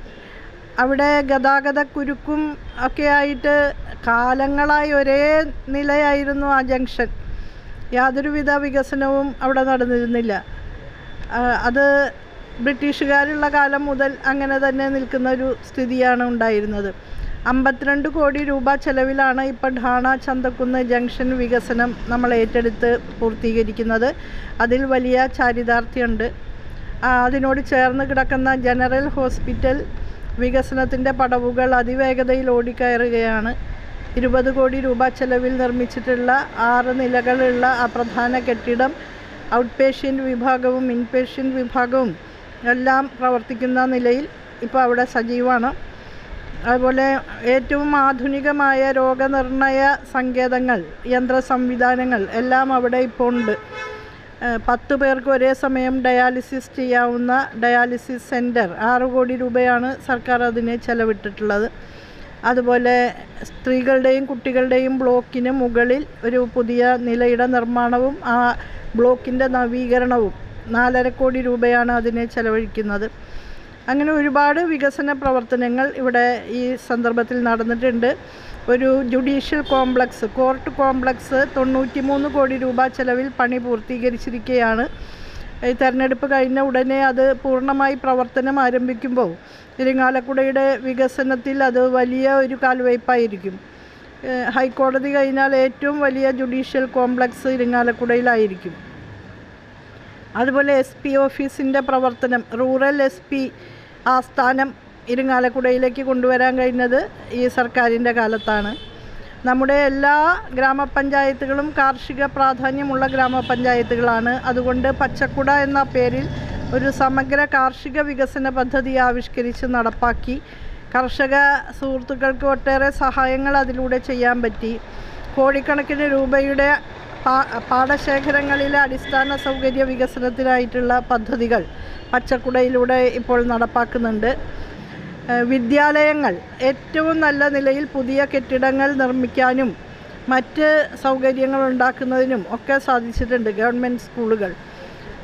അവിടെ ഗതാഗത കുരുക്കും ഒക്കെ ആയിട്ട് കാലങ്ങളായി ഒരേ നിലയായിരുന്നു ആ ജംഗ്ഷൻ. യാതൊരുവിധ വികസനവും അവിടെ നടന്നിരുന്നില്ല. അത് ബ്രിട്ടീഷുകാരുള്ള കാലം മുതൽ അങ്ങനെ തന്നെ നിൽക്കുന്ന ഒരു സ്ഥിതിയാണ് ഉണ്ടായിരുന്നത്. 52 കോടി രൂപ ചെലവിലാണ് ഇപ്പോൾ ഠാണ ചന്തക്കുന്ന് ജംഗ്ഷൻ വികസനം നമ്മൾ ഏറ്റെടുത്ത് പൂർത്തീകരിക്കുന്നത്. അതിൽ വലിയ ചാരിതാർത്ഥ്യമുണ്ട്. അതിനോട് ചേർന്ന് കിടക്കുന്ന ജനറൽ ഹോസ്പിറ്റൽ വികസനത്തിൻ്റെ പടവുകൾ അതിവേഗതയിൽ ഓടിക്കയറുകയാണ്. 20 കോടി രൂപ ചെലവിൽ നിർമ്മിച്ചിട്ടുള്ള 6 നിലകളുള്ള ആ പ്രധാന കെട്ടിടം ഔട്ട് പേഷ്യൻ്റ് വിഭാഗവും ഇൻപേഷ്യൻ്റ് വിഭാഗവും എല്ലാം പ്രവർത്തിക്കുന്ന നിലയിൽ ഇപ്പോൾ അവിടെ സജീവമാണ്. അതുപോലെ ഏറ്റവും ആധുനികമായ രോഗനിർണയ സങ്കേതങ്ങൾ, യന്ത്ര സംവിധാനങ്ങൾ എല്ലാം അവിടെ ഇപ്പോൾ ഉണ്ട്. 10 പേർക്ക് ഒരേ സമയം ഡയാലിസിസ് ചെയ്യാവുന്ന ഡയാലിസിസ് സെൻറ്റർ 6 കോടി രൂപയാണ് സർക്കാർ അതിന് ചെലവിട്ടിട്ടുള്ളത്. അതുപോലെ സ്ത്രീകളുടെയും കുട്ടികളുടെയും ബ്ലോക്കിന് മുകളിൽ ഒരു പുതിയ നിലയുടെ നിർമ്മാണവും ആ ബ്ലോക്കിൻ്റെ നവീകരണവും 4.5 കോടി രൂപയാണ് അതിനെ ചെലവഴിക്കുന്നത്. അങ്ങനെ ഒരുപാട് വികസന പ്രവർത്തനങ്ങൾ ഇവിടെ ഈ സന്ദർഭത്തിൽ നടന്നിട്ടുണ്ട്. ഒരു ജുഡീഷ്യൽ കോംപ്ലക്സ്, കോർട്ട് കോംപ്ലക്സ് 93 കോടി രൂപ ചെലവിൽ പണി പൂർത്തീകരിച്ചിരിക്കുകയാണ്. ഈ തെരഞ്ഞെടുപ്പ് കഴിഞ്ഞ ഉടനെ അത് പൂർണ്ണമായി പ്രവർത്തനം ആരംഭിക്കുമ്പോൾ ഇരിങ്ങാലക്കുടയുടെ വികസനത്തിൽ അത് വലിയ ഒരു കാൽവയ്പായിരിക്കും. ഹൈക്കോടതി കഴിഞ്ഞാൽ ഏറ്റവും വലിയ ജുഡീഷ്യൽ കോംപ്ലക്സ് ഇരിങ്ങാലക്കുടയിലായിരിക്കും. അതുപോലെ SP ഓഫീസിൻ്റെ പ്രവർത്തനം, റൂറൽ SP ആസ്ഥാനം ഇരിങ്ങാലക്കുടയിലേക്ക് കൊണ്ടുവരാൻ കഴിഞ്ഞത് ഈ സർക്കാരിൻ്റെ കാലത്താണ്. നമ്മുടെ എല്ലാ ഗ്രാമപഞ്ചായത്തുകളും കാർഷിക പ്രാധാന്യമുള്ള ഗ്രാമപഞ്ചായത്തുകളാണ്. അതുകൊണ്ട് പച്ചക്കുട എന്ന പേരിൽ ഒരു സമഗ്ര കാർഷിക വികസന പദ്ധതി ആവിഷ്കരിച്ച് നടപ്പാക്കി. കർഷക സുഹൃത്തുക്കൾക്ക് ഒട്ടേറെ സഹായങ്ങൾ അതിലൂടെ ചെയ്യാൻ പറ്റി. കോടിക്കണക്കിന് രൂപയുടെ പാടശേഖരങ്ങളിലെ അടിസ്ഥാന സൗകര്യ വികസനത്തിനായിട്ടുള്ള പദ്ധതികൾ പച്ചക്കുടയിലൂടെ ഇപ്പോൾ നടപ്പാക്കുന്നുണ്ട്. വിദ്യാലയങ്ങൾ ഏറ്റവും നല്ല നിലയിൽ പുതിയ കെട്ടിടങ്ങൾ നിർമ്മിക്കാനും മറ്റ് സൗകര്യങ്ങൾ ഉണ്ടാക്കുന്നതിനും ഒക്കെ സാധിച്ചിട്ടുണ്ട്. ഗവൺമെൻറ് സ്കൂളുകൾ,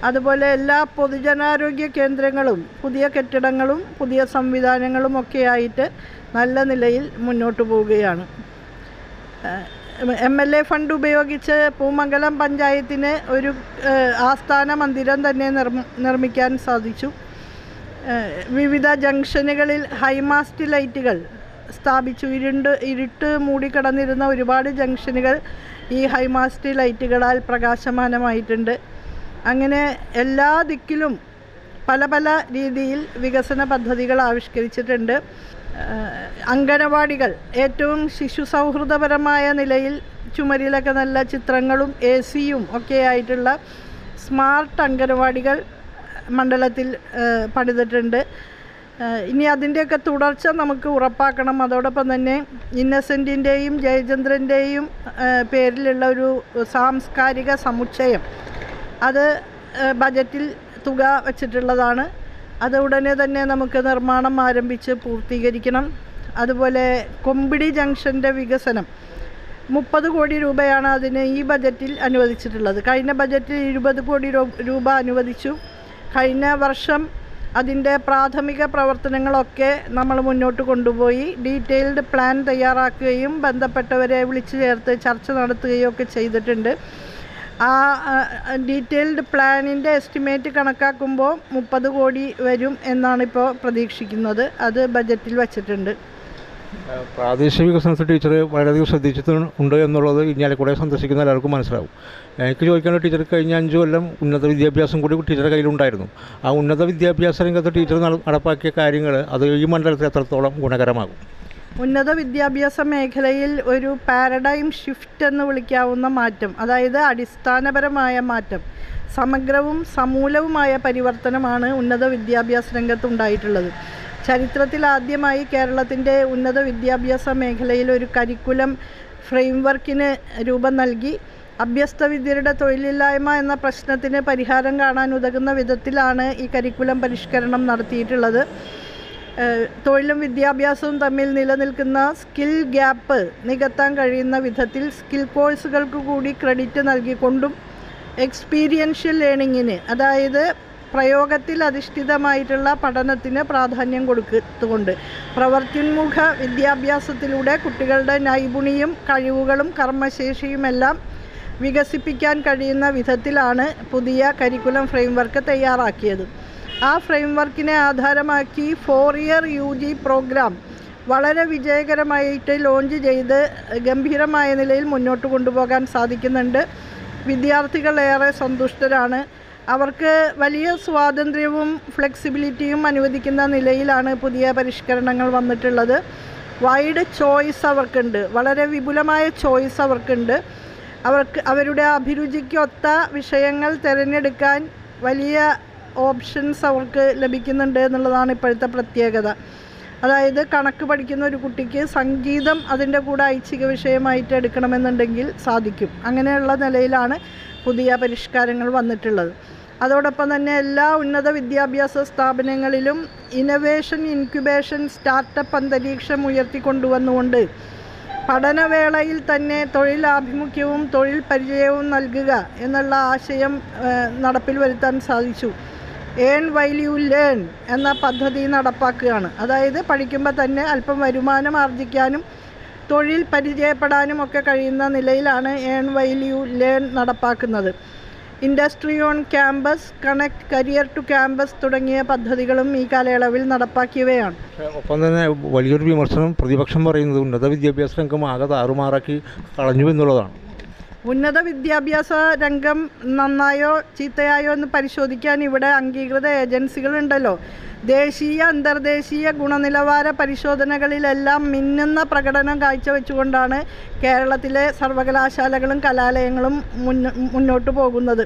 അതുപോലെ എല്ലാ പൊതുജനാരോഗ്യ കേന്ദ്രങ്ങളും പുതിയ കെട്ടിടങ്ങളും പുതിയ സംവിധാനങ്ങളും ഒക്കെ ആയിട്ട് നല്ല നിലയിൽ മുന്നോട്ട് പോവുകയാണ്. MLA ഫണ്ട് ഉപയോഗിച്ച് പൂമംഗലം പഞ്ചായത്തിന് ഒരു ആസ്ഥാന മന്ദിരം തന്നെ നിർമ്മിക്കാൻ സാധിച്ചു. വിവിധ ജംഗ്ഷനുകളിൽ ഹൈമാസ്റ്റ് ലൈറ്റുകൾ സ്ഥാപിച്ചു. ഇരുട്ട് മൂടിക്കിടന്നിരുന്ന ഒരുപാട് ജംഗ്ഷനുകൾ ഈ ഹൈമാസ്റ്റ് ലൈറ്റുകളാൽ പ്രകാശമാനമായിട്ടുണ്ട്. അങ്ങനെ എല്ലാ ദിക്കിലും പല പല രീതിയിൽ വികസന പദ്ധതികൾ ആവിഷ്കരിച്ചിട്ടുണ്ട്. അംഗനവാടികൾ ഏറ്റവും ശിശു സൗഹൃദപരമായ നിലയിൽ ചുമരിലൊക്കെ നല്ല ചിത്രങ്ങളും AC-യും ഒക്കെ ആയിട്ടുള്ള സ്മാർട്ട് അംഗനവാടികൾ മണ്ഡലത്തിൽ പണിതിട്ടുണ്ട്. ഇനി അതിൻ്റെയൊക്കെ തുടർച്ച നമുക്ക് ഉറപ്പാക്കണം. അതോടൊപ്പം തന്നെ ഇന്നസെൻറ്റിൻ്റെയും ജയചന്ദ്രൻ്റെയും പേരിലുള്ള ഒരു സാംസ്കാരിക സമുച്ചയം അത് ബജറ്റിൽ തുക വച്ചിട്ടുള്ളതാണ്. അത് ഉടനെ തന്നെ നമുക്ക് നിർമ്മാണം ആരംഭിച്ച് പൂർത്തീകരിക്കണം. അതുപോലെ കൊമ്പിടി ജംഗ്ഷൻ്റെ വികസനം 30 കോടി രൂപയാണ് അതിന് ഈ ബജറ്റിൽ അനുവദിച്ചിട്ടുള്ളത്. കഴിഞ്ഞ ബജറ്റിൽ 20 കോടി രൂപ അനുവദിച്ചു. കഴിഞ്ഞ വർഷം അതിൻ്റെ പ്രാഥമിക പ്രവർത്തനങ്ങളൊക്കെ നമ്മൾ മുന്നോട്ട് കൊണ്ടുപോയി ഡീറ്റെയിൽഡ് പ്ലാൻ തയ്യാറാക്കുകയും ബന്ധപ്പെട്ടവരെ വിളിച്ചു ചേർത്ത് ചർച്ച നടത്തുകയും ഒക്കെ ചെയ്തിട്ടുണ്ട്. ആ ഡീറ്റെയിൽഡ് പ്ലാനിൻ്റെ എസ്റ്റിമേറ്റ് കണക്കാക്കുമ്പോൾ 30 കോടി വരും എന്നാണ് ഇപ്പോൾ പ്രതീക്ഷിക്കുന്നത്. അത് ബജറ്റിൽ വച്ചിട്ടുണ്ട്. പ്രാദേശിക വികസനത്തിൽ ടീച്ചർ വളരെയധികം ശ്രദ്ധിച്ചിട്ടുണ്ട് എന്നുള്ളത് ഇഞ്ഞാലക്കുടയെ സന്ദർശിക്കുന്ന എല്ലാവർക്കും മനസ്സിലാവും. എനിക്ക് ചോദിക്കാനുള്ള ടീച്ചർ കഴിഞ്ഞ 5 കൊല്ലം ഉന്നത വിദ്യാഭ്യാസം കൂടി ടീച്ചറുടെ കയ്യിലുണ്ടായിരുന്നു. ആ ഉന്നത വിദ്യാഭ്യാസ രംഗത്ത് ടീച്ചർ നടപ്പാക്കിയ കാര്യങ്ങൾ അത് ഈ മണ്ഡലത്തിൽ എത്രത്തോളം ഗുണകരമാകും? ഉന്നത വിദ്യാഭ്യാസ മേഖലയിൽ ഒരു പാരഡൈം ഷിഫ്റ്റ് എന്ന് വിളിക്കാവുന്ന മാറ്റം, അതായത് അടിസ്ഥാനപരമായ മാറ്റം, സമഗ്രവും സമൂലവുമായ പരിവർത്തനമാണ് ഉന്നത വിദ്യാഭ്യാസ രംഗത്തുണ്ടായിട്ടുള്ളത്. ചരിത്രത്തിൽ ആദ്യമായി കേരളത്തിൻ്റെ ഉന്നത വിദ്യാഭ്യാസ മേഖലയിൽ ഒരു കരിക്കുലം ഫ്രെയിംവർക്കിന് രൂപം നൽകി അഭ്യസ്ത വിദ്യരുടെ തൊഴിലില്ലായ്മ എന്ന പ്രശ്നത്തിന് പരിഹാരം കാണാൻ ഉതകുന്ന വിധത്തിലാണ് ഈ കരിക്കുലം പരിഷ്കരണം നടത്തിയിട്ടുള്ളത്. തൊഴിലും വിദ്യാഭ്യാസവും തമ്മിൽ നിലനിൽക്കുന്ന സ്കിൽ ഗ്യാപ്പ് നികത്താൻ കഴിയുന്ന വിധത്തിൽ സ്കിൽ കോഴ്സുകൾക്ക് കൂടി ക്രെഡിറ്റ് നൽകിക്കൊണ്ടും എക്സ്പീരിയൻഷ്യൽ ലേണിങ്ങിന്, അതായത് പ്രയോഗത്തിൽ അധിഷ്ഠിതമായിട്ടുള്ള പഠനത്തിന് പ്രാധാന്യം കൊടുത്തുകൊണ്ട് പ്രവർത്തിന്മുഖ വിദ്യാഭ്യാസത്തിലൂടെ കുട്ടികളുടെ നൈപുണിയും കഴിവുകളും കർമ്മശേഷിയുമെല്ലാം വികസിപ്പിക്കാൻ കഴിയുന്ന വിധത്തിലാണ് പുതിയ കരിക്കുലം ഫ്രെയിംവർക്ക് തയ്യാറാക്കിയത്. ആ ഫ്രെയിംവർക്കിനെ ആധാരമാക്കി 4-year UG പ്രോഗ്രാം വളരെ വിജയകരമായിട്ട് ലോഞ്ച് ചെയ്ത് ഗംഭീരമായ നിലയിൽ മുന്നോട്ട് കൊണ്ടുപോകാൻ സാധിക്കുന്നുണ്ട്. വിദ്യാർത്ഥികൾ ഏറെ സന്തുഷ്ടരാണ്. അവർക്ക് വലിയ സ്വാതന്ത്ര്യവും ഫ്ലെക്സിബിലിറ്റിയും അനുവദിക്കുന്ന നിലയിലാണ് പുതിയ പരിഷ്കരണങ്ങൾ വന്നിട്ടുള്ളത്. വൈഡ് ചോയ്സ് അവർക്കുണ്ട്, വളരെ വിപുലമായ ചോയ്സ് അവർക്കുണ്ട്. അവരുടെ അഭിരുചിക്കൊത്ത വിഷയങ്ങൾ തിരഞ്ഞെടുക്കാൻ വലിയ ഓപ്ഷൻസ് അവർക്ക് ലഭിക്കുന്നുണ്ട് എന്നുള്ളതാണ് ഇപ്പോഴത്തെ പ്രത്യേകത. അതായത് കണക്ക് പഠിക്കുന്ന ഒരു കുട്ടിക്ക് സംഗീതം അതിൻ്റെ കൂടെ ഐച്ഛിക വിഷയമായിട്ട് എടുക്കണമെന്നുണ്ടെങ്കിൽ സാധിക്കും. അങ്ങനെയുള്ള നിലയിലാണ് പുതിയ പരിഷ്കാരങ്ങൾ വന്നിട്ടുള്ളത്. അതോടൊപ്പം തന്നെ എല്ലാ ഉന്നത വിദ്യാഭ്യാസ സ്ഥാപനങ്ങളിലും ഇന്നവേഷൻ, ഇൻക്യുബേഷൻ, സ്റ്റാർട്ടപ്പ് അന്തരീക്ഷം ഉയർത്തിക്കൊണ്ടുവന്നുകൊണ്ട് പഠനവേളയിൽ തന്നെ തൊഴിലാഭിമുഖ്യവും തൊഴിൽ പരിചയവും നൽകുക എന്നുള്ള ആശയം നടപ്പിൽ വരുത്താൻ സാധിച്ചു. ഏൺ വൈൽ യു ലേൺ എന്ന പദ്ധതി നടപ്പാക്കുകയാണ്. അതായത് പഠിക്കുമ്പോൾ തന്നെ അല്പം വരുമാനം ആർജിക്കാനും തൊഴിൽ പരിചയപ്പെടാനും ഒക്കെ കഴിയുന്ന നിലയിലാണ് ഏൺ വൈൽ യു ലേൺ നടപ്പാക്കുന്നത്. Industry on campus, connect, career to campus തുടങ്ങിയ പദ്ധതികളും ഈ കാലയളവിൽ നടപ്പാക്കിയവയാണ്. ഒപ്പം തന്നെ വലിയൊരു വിമർശനം പ്രതിപക്ഷം പറയുന്നത് ഉന്നത വിദ്യാഭ്യാസ രംഗം ആകെ താറുമാറാക്കി കളഞ്ഞു എന്നുള്ളതാണ്. ഉന്നത വിദ്യാഭ്യാസ രംഗം നന്നായോ ചീത്തയായോ എന്ന് പരിശോധിക്കാൻ ഇവിടെ അംഗീകൃത ഏജൻസികളുണ്ടല്ലോ. ദേശീയ അന്തർദേശീയ ഗുണനിലവാര പരിശോധനകളിലെല്ലാം മിന്നുന്ന പ്രകടനം കാഴ്ചവെച്ചുകൊണ്ടാണ് കേരളത്തിലെ സർവകലാശാലകളും കലാലയങ്ങളും മുന്നോട്ട് പോകുന്നത്.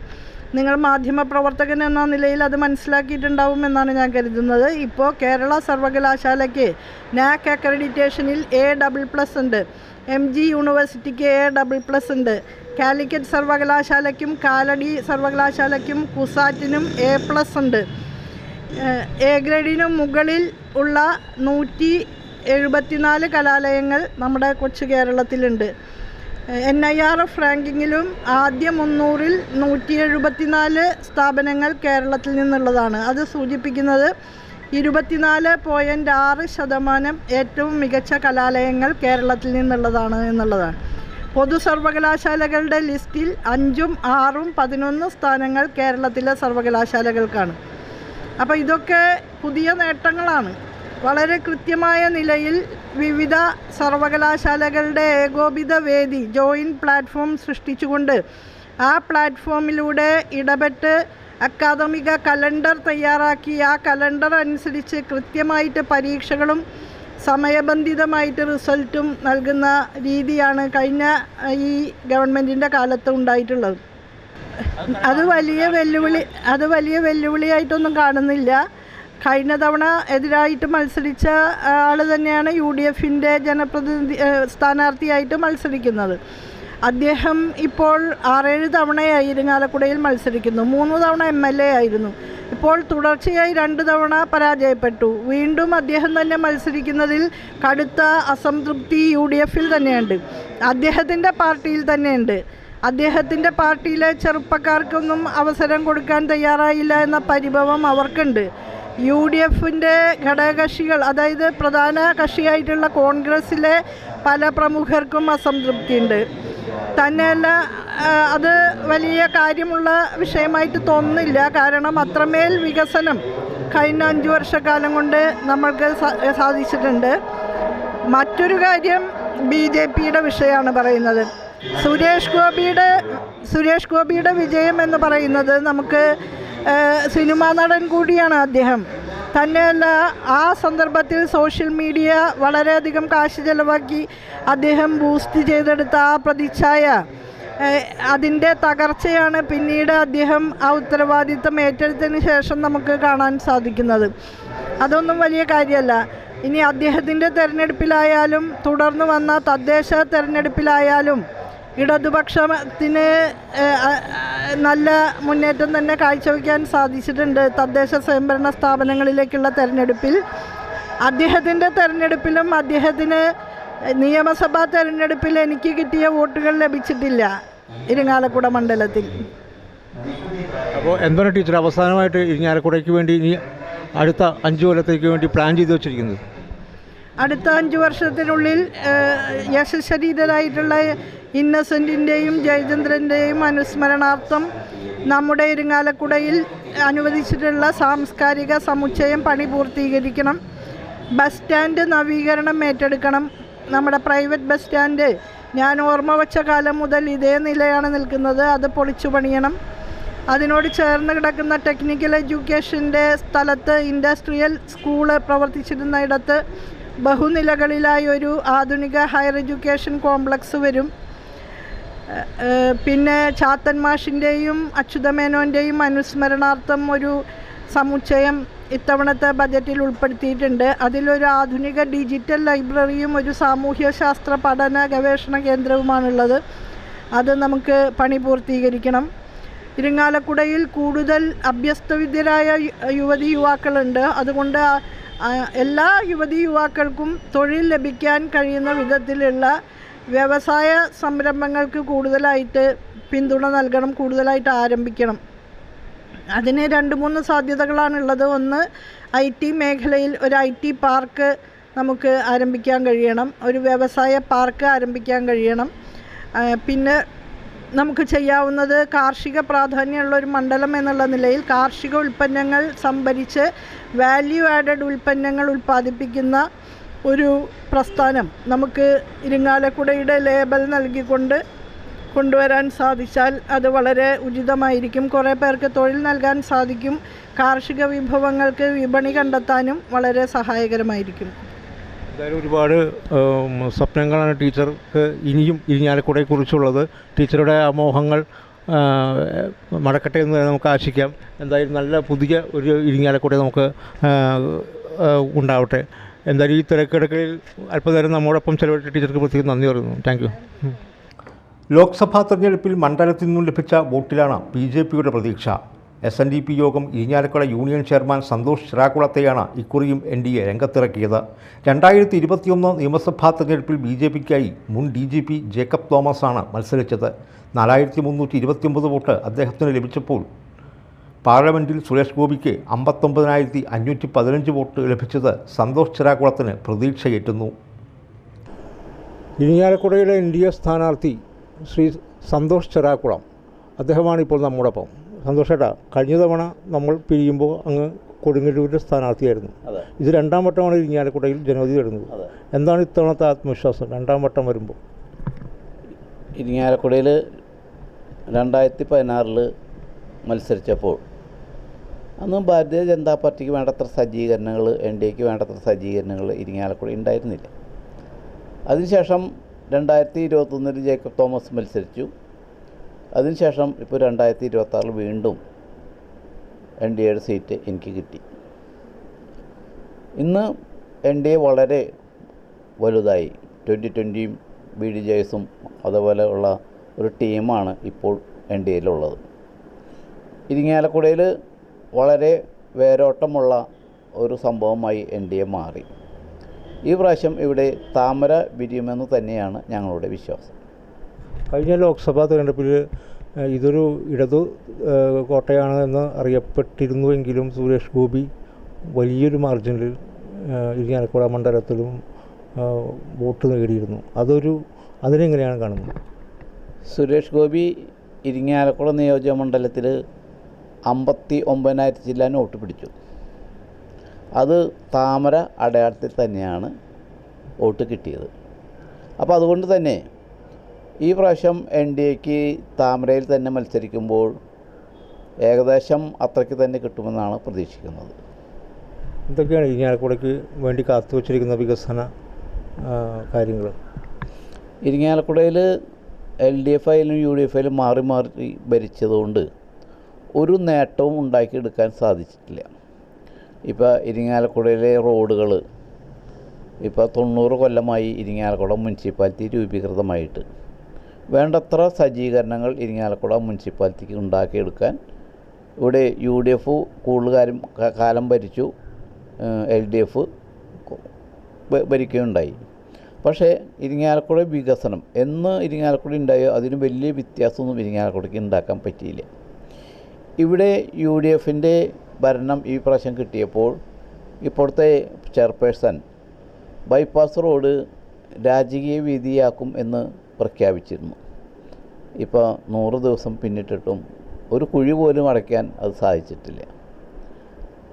നിങ്ങൾ മാധ്യമപ്രവർത്തകൻ എന്ന നിലയിൽ അത് മനസ്സിലാക്കിയിട്ടുണ്ടാവുമെന്നാണ് ഞാൻ കരുതുന്നത്. ഇപ്പോൾ കേരള സർവകലാശാലയ്ക്ക് NAC അക്രഡിറ്റേഷനിൽ A++ ഉണ്ട്. MG യൂണിവേഴ്സിറ്റിക്ക് A++ ഉണ്ട്. കാലിക്കറ്റ് സർവകലാശാലയ്ക്കും കാലടി സർവകലാശാലയ്ക്കും കുസാറ്റിനും A+ ഉണ്ട്. A ഗ്രേഡിനും മുകളിൽ ഉള്ള 174 കലാലയങ്ങൾ നമ്മുടെ കൊച്ചു കേരളത്തിലുണ്ട്. NIRF റാങ്കിങ്ങിലും ആദ്യ 300-ൽ 174 സ്ഥാപനങ്ങൾ കേരളത്തിൽ നിന്നുള്ളതാണ്. അത് സൂചിപ്പിക്കുന്നത് 24.6% ഏറ്റവും മികച്ച കലാലയങ്ങൾ കേരളത്തിൽ നിന്നുള്ളതാണ് എന്നുള്ളതാണ്. പൊതു സർവകലാശാലകളുടെ ലിസ്റ്റിൽ 5ഉം 6ഉം 11 സ്ഥാനങ്ങൾ കേരളത്തിലെ സർവകലാശാലകൾക്കാണ്. അപ്പോൾ ഇതൊക്കെ പുതിയ നേട്ടങ്ങളാണ്. വളരെ കൃത്യമായ നിലയിൽ വിവിധ സർവകലാശാലകളുടെ ഏകോപിത വേദി, ജോയിൻറ്റ് പ്ലാറ്റ്ഫോം സൃഷ്ടിച്ചുകൊണ്ട് ആ പ്ലാറ്റ്ഫോമിലൂടെ ഇടപെട്ട് അക്കാദമിക കലണ്ടർ തയ്യാറാക്കി ആ കലണ്ടർ അനുസരിച്ച് കൃത്യമായിട്ട് പരീക്ഷകളും സമയബന്ധിതമായിട്ട് റിസൾട്ടും നൽകുന്ന രീതിയാണ് കഴിഞ്ഞ ഈ ഗവൺമെൻറ്റിൻ്റെ കാലത്ത് ഉണ്ടായിട്ടുള്ളത്. അത് വലിയ വെല്ലുവിളിയായിട്ടൊന്നും കാണുന്നില്ല. കഴിഞ്ഞ തവണ എതിരായിട്ട് മത്സരിച്ച ആൾ തന്നെയാണ് UDFൻ്റെ സ്ഥാനാർത്ഥിയായിട്ട് മത്സരിക്കുന്നത്. അദ്ദേഹം ഇപ്പോൾ 6-7 തവണയായി ഇരിങ്ങാലക്കുടയിൽ മത്സരിക്കുന്നു. 3 തവണ MLA ആയിരുന്നു. ഇപ്പോൾ തുടർച്ചയായി 2 തവണ പരാജയപ്പെട്ടു. വീണ്ടും അദ്ദേഹം തന്നെ മത്സരിക്കുന്നതിൽ കടുത്ത അസംതൃപ്തി UDFൽ തന്നെയുണ്ട്, അദ്ദേഹത്തിൻ്റെ പാർട്ടിയിൽ തന്നെയുണ്ട്. അദ്ദേഹത്തിൻ്റെ പാർട്ടിയിലെ ചെറുപ്പക്കാർക്കൊന്നും അവസരം കൊടുക്കാൻ തയ്യാറായില്ല എന്ന പരിഭവം അവർക്കുണ്ട്. UDFൻ്റെ ഘടകകക്ഷികൾ, അതായത് പ്രധാന കക്ഷിയായിട്ടുള്ള കോൺഗ്രസ്സിലെ പല പ്രമുഖർക്കും അസംതൃപ്തിയുണ്ട്. തന്നെയല്ല, അത് വലിയ കാര്യമുള്ള വിഷയമായിട്ട് തോന്നുന്നില്ല. കാരണം അത്രമേൽ വികസനം കഴിഞ്ഞ 5 വർഷക്കാലം കൊണ്ട് നമ്മൾക്ക് സാധിച്ചിട്ടുണ്ട്. മറ്റൊരു കാര്യം BJPയുടെ വിഷയമാണ് പറയുന്നത്. സുരേഷ് ഗോപിയുടെ വിജയം എന്ന് പറയുന്നത് നമുക്ക് സിനിമാ നടൻ കൂടിയാണ് അദ്ദേഹം. തന്നെയല്ല, ആ സന്ദർഭത്തിൽ സോഷ്യൽ മീഡിയ വളരെയധികം കാശ് ചെലവാക്കി അദ്ദേഹം ബൂസ്റ്റ് ചെയ്തെടുത്ത ആ പ്രതിച്ഛായ, അതിൻ്റെ തകർച്ചയാണ് പിന്നീട് അദ്ദേഹം ആ ഉത്തരവാദിത്തം ഏറ്റെടുത്തതിന് ശേഷം നമുക്ക് കാണാൻ സാധിക്കുന്നത്. അതൊന്നും വലിയ കാര്യമല്ല. ഇനി അദ്ദേഹത്തിൻ്റെ തെരഞ്ഞെടുപ്പിലായാലും തുടർന്ന് വന്ന തദ്ദേശ തെരഞ്ഞെടുപ്പിലായാലും ഇടതുപക്ഷത്തിന് നല്ല മുന്നേറ്റം തന്നെ കാഴ്ചവെക്കാൻ സാധിച്ചിട്ടുണ്ട്. തദ്ദേശ സ്വയംഭരണ സ്ഥാപനങ്ങളിലേക്കുള്ള തെരഞ്ഞെടുപ്പിൽ, അദ്ദേഹത്തിൻ്റെ തെരഞ്ഞെടുപ്പിലും അദ്ദേഹത്തിന് നിയമസഭാ തെരഞ്ഞെടുപ്പിൽ എനിക്ക് കിട്ടിയ വോട്ടുകൾ ലഭിച്ചിട്ടില്ല ഇരിങ്ങാലക്കുട മണ്ഡലത്തിൽ. അപ്പോൾ എന്താണ് ടീച്ചർ അവസാനമായിട്ട് ഇരിങ്ങാലക്കുടയ്ക്ക് വേണ്ടി ഇനി അടുത്ത 5 കൊല്ലത്തേക്ക് വേണ്ടി പ്ലാൻ ചെയ്ത് വെച്ചിരിക്കുന്നത്? അടുത്ത 5 വർഷത്തിനുള്ളിൽ യശശരീരരായിട്ടുള്ള ഇന്നസെൻറ്റിൻ്റെയും ജയചന്ദ്രൻ്റെയും അനുസ്മരണാർത്ഥം നമ്മുടെ ഇരിങ്ങാലക്കുടയിൽ അനുവദിച്ചിട്ടുള്ള സാംസ്കാരിക സമുച്ചയം പണി പൂർത്തീകരിക്കണം. ബസ് സ്റ്റാൻഡ് നവീകരണം ഏറ്റെടുക്കണം. നമ്മുടെ പ്രൈവറ്റ് ബസ് സ്റ്റാൻഡ് ഞാൻ ഓർമ്മ വച്ച കാലം മുതൽ ഇതേ നിലയാണ് നിൽക്കുന്നത്. അത് പൊളിച്ചു പണിയണം. അതിനോട് ചേർന്ന് കിടക്കുന്ന ടെക്നിക്കൽ എഡ്യൂക്കേഷൻ്റെ സ്ഥലത്ത് ഇൻഡസ്ട്രിയൽ സ്കൂള് പ്രവർത്തിച്ചിരുന്ന ഇടത്ത് ബഹുനിലകളിലായി ഒരു ആധുനിക ഹയർ എഡ്യൂക്കേഷൻ കോംപ്ലക്സ് വരും. പിന്നെ ചാത്തൻ മാഷിൻ്റെയും അച്യുതമേനോൻ്റെയും അനുസ്മരണാർത്ഥം ഒരു സമുച്ചയം ഇത്തവണത്തെ ബജറ്റിൽ ഉൾപ്പെടുത്തിയിട്ടുണ്ട്. അതിലൊരു ആധുനിക ഡിജിറ്റൽ ലൈബ്രറിയും ഒരു സാമൂഹ്യശാസ്ത്ര പഠന ഗവേഷണ കേന്ദ്രവുമാണുള്ളത്. അത് നമുക്ക് പണി പൂർത്തീകരിക്കണം. ഇരിങ്ങാലക്കുടയിൽ കൂടുതൽ അഭ്യസ്തവിദ്യരായ യുവതി യുവാക്കളുണ്ട്. അതുകൊണ്ട് എല്ലാ യുവതി യുവാക്കൾക്കും തൊഴിൽ ലഭിക്കാൻ കഴിയുന്ന വിധത്തിലുള്ള വ്യവസായ സംരംഭങ്ങൾക്ക് കൂടുതലായിട്ട് പിന്തുണ നൽകണം, കൂടുതലായിട്ട് ആരംഭിക്കണം. അതിന് 2-3 സാധ്യതകളാണുള്ളത്. ഒന്ന്, IT മേഖലയിൽ ഒരു IT പാർക്ക് നമുക്ക് ആരംഭിക്കാൻ കഴിയണം, ഒരു വ്യവസായ പാർക്ക് ആരംഭിക്കാൻ കഴിയണം. പിന്നെ നമുക്ക് ചെയ്യാവുന്നത് കാർഷിക പ്രാധാന്യമുള്ള ഒരു മണ്ഡലം എന്നുള്ള നിലയിൽ കാർഷിക ഉൽപ്പന്നങ്ങൾ സംഭരിച്ച് വാല്യൂ ആഡഡ് ഉൽപ്പന്നങ്ങൾ ഉൽപ്പാദിപ്പിക്കുന്ന ഒരു പ്രസ്ഥാനം നമുക്ക് ഇരിങ്ങാലക്കുടയുടെ ലേബൽ നൽകിക്കൊണ്ട് കൊണ്ടുവരാൻ സാധിച്ചാൽ അത് വളരെ ഉചിതമായിരിക്കും. കുറേ പേർക്ക് തൊഴിൽ നൽകാൻ സാധിക്കും. കാർഷിക വിഭവങ്ങൾക്ക് വിപണി കണ്ടെത്താനും വളരെ സഹായകരമായിരിക്കും. എന്തായാലും ഒരുപാട് സ്വപ്നങ്ങളാണ് ടീച്ചർക്ക് ഇനിയും ഇരിങ്ങാലക്കുടയെക്കുറിച്ചുള്ളത്. ടീച്ചറുടെ ആ മോഹങ്ങൾ നടക്കട്ടെ എന്ന് നമുക്ക് ആശിക്കാം. എന്തായാലും നല്ല പുതിയ ഒരു ഇരിങ്ങാലക്കുട നമുക്ക് ഉണ്ടാവട്ടെ. എന്തായാലും ഈ തിരക്കിടക്കിൽ അല്പനേരം നമ്മോടൊപ്പം ചെലവഴിച്ച ടീച്ചർക്ക് പ്രത്യേകം നന്ദി പറയുന്നു. Thank you. ലോക്സഭാ തെരഞ്ഞെടുപ്പിൽ മണ്ഡലത്തിൽ നിന്നും ലഭിച്ച വോട്ടിലാണ് BJPയുടെ പ്രതീക്ഷ. SNDP യോഗം ഇരിങ്ങാലക്കുട യൂണിയൻ ചെയർമാൻ സന്തോഷ് ചിറാക്കുളത്തെയാണ് ഇക്കുറിയും NDA രംഗത്തിറക്കിയത്. 2021 നിയമസഭാ തെരഞ്ഞെടുപ്പിൽ BJPക്കായി മുൻ DGP ജേക്കബ് തോമസാണ് മത്സരിച്ചത്. 4329 വോട്ട് അദ്ദേഹത്തിന് ലഭിച്ചപ്പോൾ പാർലമെൻറ്റിൽ സുരേഷ് ഗോപിക്ക് 59,515 വോട്ട് ലഭിച്ചത് സന്തോഷ് ചിറാക്കുളത്തിന് പ്രതീക്ഷയേറ്റുന്നു. ഇരിങ്ങാലക്കുടയിലെ NDA സ്ഥാനാർത്ഥി ശ്രീ സന്തോഷ് ചിറാക്കുളം, അദ്ദേഹമാണ് ഇപ്പോൾ നമ്മോടൊപ്പം. സന്തോഷേട്ടാ, കഴിഞ്ഞ തവണ നമ്മൾ പിരിയുമ്പോൾ അങ്ങ് കൊടുങ്ങല്ലൂരിൻ്റെ സ്ഥാനാർത്ഥിയായിരുന്നു. ഇത് 2ാം വട്ടമാണ് ഇരിങ്ങാലക്കുടയിൽ ജനവിധി വരുന്നത്. എന്താണ് ഇത്തവണത്തെ ആത്മവിശ്വാസം 2ാം വട്ടം വരുമ്പോൾ? ഇരിങ്ങാലക്കുടയിൽ 2016 മത്സരിച്ചപ്പോൾ അന്ന് ഭാരതീയ ജനതാ പാർട്ടിക്ക് വേണ്ടത്ര സജ്ജീകരണങ്ങൾ, എൻ ഡി എക്ക് വേണ്ടത്ര സജ്ജീകരണങ്ങൾ ഇരിങ്ങാലക്കുട ഉണ്ടായിരുന്നില്ല. അതിനുശേഷം 2021 ജേക്കബ് തോമസ് മത്സരിച്ചു. അതിനുശേഷം ഇപ്പോൾ 2026 വീണ്ടും എൻ ഡി എയുടെ സീറ്റ് എനിക്ക് കിട്ടി. ഇന്ന് എൻ ഡി എ വളരെ വലുതായി. 2020യും BDJSും അതുപോലെ ഉള്ള ഒരു ടീമാണ് ഇപ്പോൾ എൻ ഡി എയിലുള്ളത്. ഇരിങ്ങാലക്കുടയിൽ വളരെ വേരോട്ടമുള്ള ഒരു സംഭവമായി എൻ ഡി എ മാറി. ഈ പ്രാവശ്യം ഇവിടെ താമര വിരിയുമെന്ന് തന്നെയാണ് ഞങ്ങളുടെ വിശ്വാസം. കഴിഞ്ഞ ലോക്സഭാ തെരഞ്ഞെടുപ്പിൽ ഇതൊരു ഇടതു കോട്ടയാണ് എന്ന് അറിയപ്പെട്ടിരുന്നുവെങ്കിലും സുരേഷ് ഗോപി വലിയൊരു മാർജിനിൽ ഇരിങ്ങാലക്കുട മണ്ഡലത്തിലും വോട്ട് നേടിയിരുന്നു. അതിനെങ്ങനെയാണ് കാണുന്നത്? സുരേഷ് ഗോപി ഇരിങ്ങാലക്കുട നിയോജക മണ്ഡലത്തിൽ 59,000 ചില്ലാൻ വോട്ട് പിടിച്ചു. അത് താമര അടയാളത്തിൽ തന്നെയാണ് വോട്ട് കിട്ടിയത്. അപ്പോൾ അതുകൊണ്ട് തന്നെ ഈ പ്രാവശ്യം എൻ ഡി എക്ക് താമരയിൽ തന്നെ മത്സരിക്കുമ്പോൾ ഏകദേശം അത്രയ്ക്ക് തന്നെ കിട്ടുമെന്നാണ് പ്രതീക്ഷിക്കുന്നത്. എന്തൊക്കെയാണ് ഇരിങ്ങാലക്കുടയ്ക്ക് വേണ്ടി കാത്തുവച്ചിരിക്കുന്ന വികസന കാര്യങ്ങൾ? ഇരിങ്ങാലക്കുടയിൽ LDF ആയാലും UDF ആയാലും മാറി മാറി ഭരിച്ചതുകൊണ്ട് ഒരു നേട്ടവും ഉണ്ടാക്കിയെടുക്കാൻ സാധിച്ചിട്ടില്ല. ഇപ്പോൾ ഇരിങ്ങാലക്കുടയിലെ റോഡുകൾ ഇപ്പോൾ 90 കൊല്ലമായി ഇരിങ്ങാലക്കുട മുനിസിപ്പാലിറ്റി രൂപീകൃതമായിട്ട് വേണ്ടത്ര സജ്ജീകരണങ്ങൾ ഇരിങ്ങാലക്കുട മുനിസിപ്പാലിറ്റിക്ക് ഉണ്ടാക്കിയെടുക്കാൻ ഇവിടെ UDF കൂടുതൽ കാലം ഭരിച്ചു, LDF ഭരിക്കുകയുണ്ടായി. പക്ഷേ ഇരിങ്ങാലക്കുട വികസനം എന്ന് ഇരിങ്ങാലക്കുട ഉണ്ടായോ അതിന് വലിയ വ്യത്യാസമൊന്നും ഇരിങ്ങാലക്കുടയ്ക്ക് ഉണ്ടാക്കാൻ പറ്റിയില്ല. ഇവിടെ UDFൻ്റെ ഭരണം ഈ പ്രാവശ്യം കിട്ടിയപ്പോൾ ഇപ്പോഴത്തെ ചെയർപേഴ്സൺ ബൈപ്പാസ് റോഡ് രാജകീയ വീതിയാക്കും എന്ന് പ്രഖ്യാപിച്ചിരുന്നു. ഇപ്പോൾ 100 ദിവസം പിന്നിട്ടിട്ടും ഒരു കുഴി പോലും അടയ്ക്കാൻ അത് സാധിച്ചിട്ടില്ല.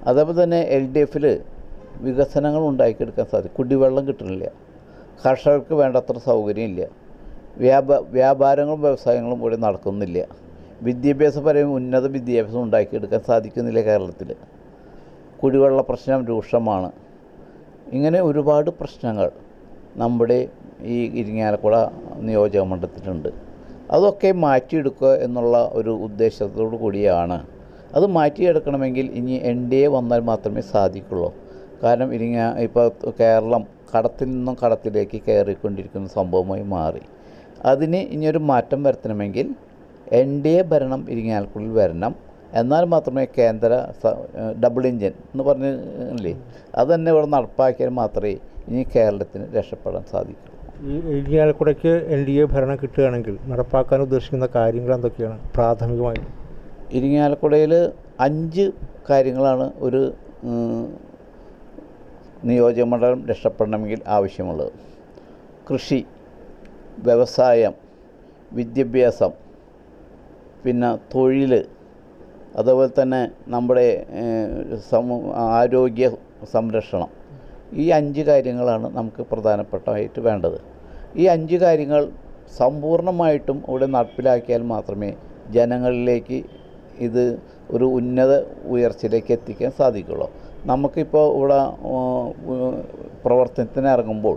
അതേപോലെ തന്നെ LDFൽ വികസനങ്ങൾ ഉണ്ടാക്കിയെടുക്കാൻ സാധിക്കും. കുടിവെള്ളം കിട്ടുന്നില്ല, കർഷകർക്ക് വേണ്ടത്ര സൗകര്യമില്ല, വ്യാപാരങ്ങളും വ്യവസായങ്ങളും ഇവിടെ നടക്കുന്നില്ല, വിദ്യാഭ്യാസപരമായി ഉന്നത വിദ്യാഭ്യാസം ഉണ്ടാക്കിയെടുക്കാൻ സാധിക്കുന്നില്ല. കേരളത്തിൽ കുടിവെള്ള പ്രശ്നം രൂക്ഷമാണ്. ഇങ്ങനെ ഒരുപാട് പ്രശ്നങ്ങൾ നമ്മുടെ ഈ ഇരിങ്ങാലക്കുട നിയോജക മണ്ഡലത്തിലുണ്ട്. അതൊക്കെ മാറ്റിയെടുക്കുക എന്നുള്ള ഒരു ഉദ്ദേശത്തോടു കൂടിയാണ്. അത് മാറ്റിയെടുക്കണമെങ്കിൽ ഇനി NDA വന്നാൽ മാത്രമേ സാധിക്കുള്ളൂ. കാരണം ഇപ്പോൾ കേരളം കടത്തിൽ നിന്നും കടത്തിലേക്ക് കയറിക്കൊണ്ടിരിക്കുന്ന സംഭവമായി മാറി. അതിന് ഇനിയൊരു മാറ്റം വരുത്തണമെങ്കിൽ NDA ഭരണം ഇരിങ്ങാലക്കുടയിൽ വരണം. എന്നാൽ മാത്രമേ കേന്ദ്ര ഡബിൾ എഞ്ചിൻ എന്ന് പറഞ്ഞില്ലേ അത് തന്നെ ഇവിടെ നടപ്പാക്കിയാൽ മാത്രമേ ഇനി കേരളത്തിന് രക്ഷപ്പെടാൻ സാധിക്കൂ. ഈ ഇരിങ്ങാലക്കുടയ്ക്ക് NDA ഭരണം കിട്ടുകയാണെങ്കിൽ നടപ്പാക്കാൻ ഉദ്ദേശിക്കുന്ന കാര്യങ്ങൾ എന്തൊക്കെയാണ് പ്രാഥമികമായി? ഇരിങ്ങാലക്കുടയിൽ 5 കാര്യങ്ങളാണ് ഒരു നിയോജകമണ്ഡലം രക്ഷപ്പെടണമെങ്കിൽ ആവശ്യമുള്ളത്. കൃഷി, വ്യവസായം, വിദ്യാഭ്യാസം, പിന്നെ തൊഴിൽ, അതുപോലെ തന്നെ നമ്മുടെ ആരോഗ്യ സംരക്ഷണം. ഈ 5 കാര്യങ്ങളാണ് നമുക്ക് പ്രധാനപ്പെട്ടതായിട്ട് വേണ്ടത്. ഈ 5 കാര്യങ്ങൾ സമ്പൂർണ്ണമായിട്ടും ഇവിടെ നടപ്പിലാക്കിയാൽ മാത്രമേ ജനങ്ങളിലേക്ക് ഇത് ഒരു ഉന്നത ഉയർച്ചയിലേക്ക് എത്തിക്കാൻ സാധിക്കുള്ളൂ. നമുക്കിപ്പോൾ ഇവിടെ പ്രവർത്തനത്തിന് ഇറങ്ങുമ്പോൾ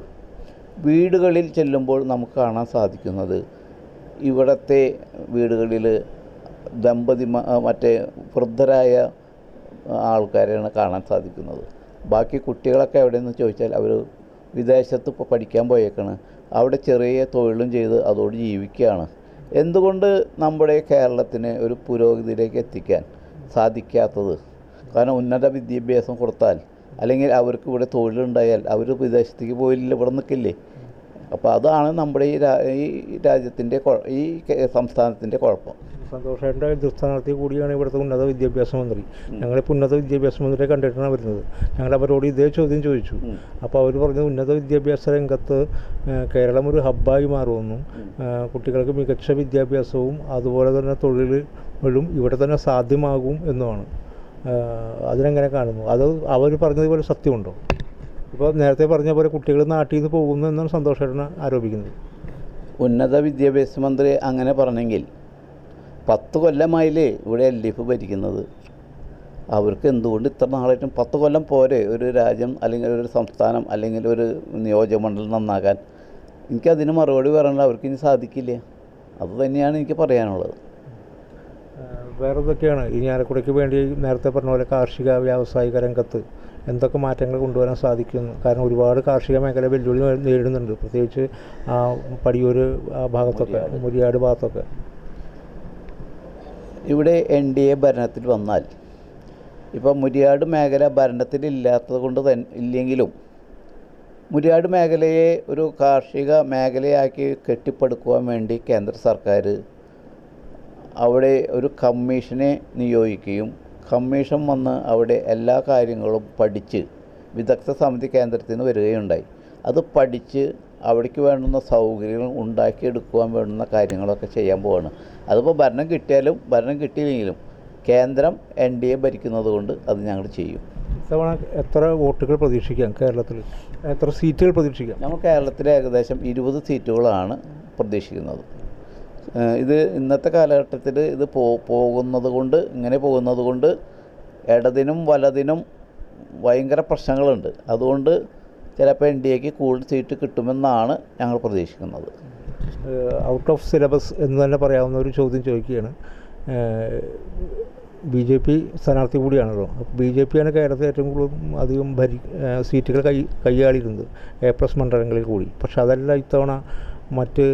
വീടുകളിൽ ചെല്ലുമ്പോൾ നമുക്ക് കാണാൻ സാധിക്കുന്നത് ഇവിടുത്തെ വീടുകളിൽ മറ്റേ വൃദ്ധരായ ആൾക്കാരെയാണ് കാണാൻ സാധിക്കുന്നത്. ബാക്കി കുട്ടികളൊക്കെ എവിടെയെന്ന് ചോദിച്ചാൽ അവർ വിദേശത്ത് ഇപ്പോൾ പഠിക്കാൻ പോയേക്കാണ്. അവിടെ ചെറിയ തൊഴിലും ചെയ്ത് അതോട് ജീവിക്കുകയാണ്. എന്തുകൊണ്ട് നമ്മുടെ കേരളത്തിന് ഒരു പുരോഗതിയിലേക്ക് എത്തിക്കാൻ സാധിക്കാത്തത്? കാരണം ഉന്നത വിദ്യാഭ്യാസം കൊടുത്താൽ അല്ലെങ്കിൽ അവർക്ക് ഇവിടെ തൊഴിലുണ്ടായാൽ അവർ വിദേശത്തേക്ക് പോയില്ല, ഇവിടെ നിൽക്കില്ലേ? അപ്പോൾ അതാണ് നമ്മുടെ ഈ രാജ്യത്തിൻ്റെ ഈ സംസ്ഥാനത്തിൻ്റെ കുഴപ്പം. സന്തോഷേട്ടൻ്റെ സ്ഥാനാർത്ഥി കൂടിയാണ് ഇവിടുത്തെ ഉന്നത വിദ്യാഭ്യാസ മന്ത്രി. ഞങ്ങളിപ്പോൾ ഉന്നത വിദ്യാഭ്യാസ മന്ത്രിയെ കണ്ടിട്ടാണ് വരുന്നത്. ഞങ്ങൾ അവരോട് ഇതേ ചോദ്യം ചോദിച്ചു. അപ്പോൾ അവർ പറഞ്ഞത് ഉന്നത വിദ്യാഭ്യാസ രംഗത്ത് കേരളം ഒരു ഹബ്ബായി മാറുമെന്നും കുട്ടികൾക്ക് മികച്ച വിദ്യാഭ്യാസവും അതുപോലെ തന്നെ തൊഴിലുകളും ഇവിടെ തന്നെ സാധ്യമാകും എന്നുമാണ്. അതിനെങ്ങനെ കാണുന്നു? അത് അവർ പറഞ്ഞതുപോലെ സത്യമുണ്ടോ? ഇപ്പോൾ നേരത്തെ പറഞ്ഞ പോലെ കുട്ടികൾ നാട്ടിൽ നിന്ന് പോകുന്നു എന്നാണ് സന്തോഷേട്ടൻ ആരോപിക്കുന്നത്. ഉന്നത വിദ്യാഭ്യാസ മന്ത്രി അങ്ങനെ പറഞ്ഞെങ്കിൽ 10 കൊല്ലമായില്ലേ ഇവിടെ LDF ഭരിക്കുന്നത്? അവർക്ക് എന്തുകൊണ്ട് ഇത്ര നാളായിട്ടും 10 കൊല്ലം പോരെ ഒരു രാജ്യം അല്ലെങ്കിൽ ഒരു സംസ്ഥാനം അല്ലെങ്കിൽ ഒരു നിയോജകമണ്ഡലം നന്നാകാൻ? എനിക്കതിന് മറുപടി പറയേണ്ട അവർക്ക് ഇനി സാധിക്കില്ല. അതുതന്നെയാണ് എനിക്ക് പറയാനുള്ളത്. വേറെ എന്തൊക്കെയാണ് ഇരിങ്ങാലക്കുടയ്ക്ക് വേണ്ടി നേരത്തെ പറഞ്ഞ പോലെ കാർഷിക വ്യാവസായിക രംഗത്ത് എന്തൊക്കെ മാറ്റങ്ങൾ കൊണ്ടുവരാൻ സാധിക്കുന്നു? കാരണം ഒരുപാട് കാർഷിക മേഖല വെല്ലുവിളി നേരിടുന്നുണ്ട്, പ്രത്യേകിച്ച് പടിയൂർ ഭാഗത്തൊക്കെ, മുരിയാട് ഭാഗത്തൊക്കെ. ഇവിടെ NDA ഭരണത്തിൽ വന്നാൽ ഇപ്പോൾ മുരിയാട് മേഖല ഭരണത്തിലില്ലാത്തത് കൊണ്ട് ഇല്ലെങ്കിലും മുരിയാട് മേഖലയെ ഒരു കാർഷിക മേഖലയാക്കി കെട്ടിപ്പടുക്കുവാൻ വേണ്ടി കേന്ദ്ര സർക്കാർ അവിടെ ഒരു കമ്മീഷനെ നിയോഗിക്കുകയും കമ്മീഷൻ വന്ന് അവിടെ എല്ലാ കാര്യങ്ങളും പഠിച്ച് വിദഗ്ധ സമിതി കേന്ദ്രത്തിൽ നിന്ന് വരികയുണ്ടായി. അത് പഠിച്ച് അവിടേക്ക് വേണ്ടുന്ന സൗകര്യങ്ങൾ ഉണ്ടാക്കിയെടുക്കുവാൻ വേണ്ടുന്ന കാര്യങ്ങളൊക്കെ ചെയ്യാൻ പോവാണ്. അതിപ്പോൾ ഭരണം കിട്ടിയാലും ഭരണം കിട്ടിയില്ലെങ്കിലും കേന്ദ്രം NDA ഭരിക്കുന്നത് കൊണ്ട് അത് ഞങ്ങൾ ചെയ്യും. ഇത്തവണ എത്ര വോട്ടുകൾ പ്രതീക്ഷിക്കാം? കേരളത്തിൽ എത്ര സീറ്റുകൾ പ്രതീക്ഷിക്കാം? നമ്മൾ കേരളത്തിൽ ഏകദേശം 20 സീറ്റുകളാണ് പ്രതീക്ഷിക്കുന്നത്. ഇത് ഇന്നത്തെ കാലഘട്ടത്തിൽ ഇത് പോകുന്നത് കൊണ്ട് ഇടതിനും വലതിനും ഭയങ്കര പ്രശ്നങ്ങളുണ്ട്. അതുകൊണ്ട് ചിലപ്പോൾ NDAക്ക് കൂടുതൽ സീറ്റ് കിട്ടുമെന്നാണ് ഞങ്ങൾ പ്രതീക്ഷിക്കുന്നത്. ഔട്ട് ഓഫ് സിലബസ് എന്ന് തന്നെ പറയാവുന്ന ഒരു ചോദ്യം ചോദിക്കുകയാണ്. BJP സ്ഥാനാർത്ഥി കൂടിയാണല്ലോ. അപ്പോൾ BJP ആണ് കേരളത്തിൽ ഏറ്റവും കൂടുതൽ അധികം സീറ്റുകൾ കൈയാളിയിരുന്നത് A+ മണ്ഡലങ്ങളിൽ കൂടി. പക്ഷെ അതെല്ലാം ഇത്തവണ മറ്റ്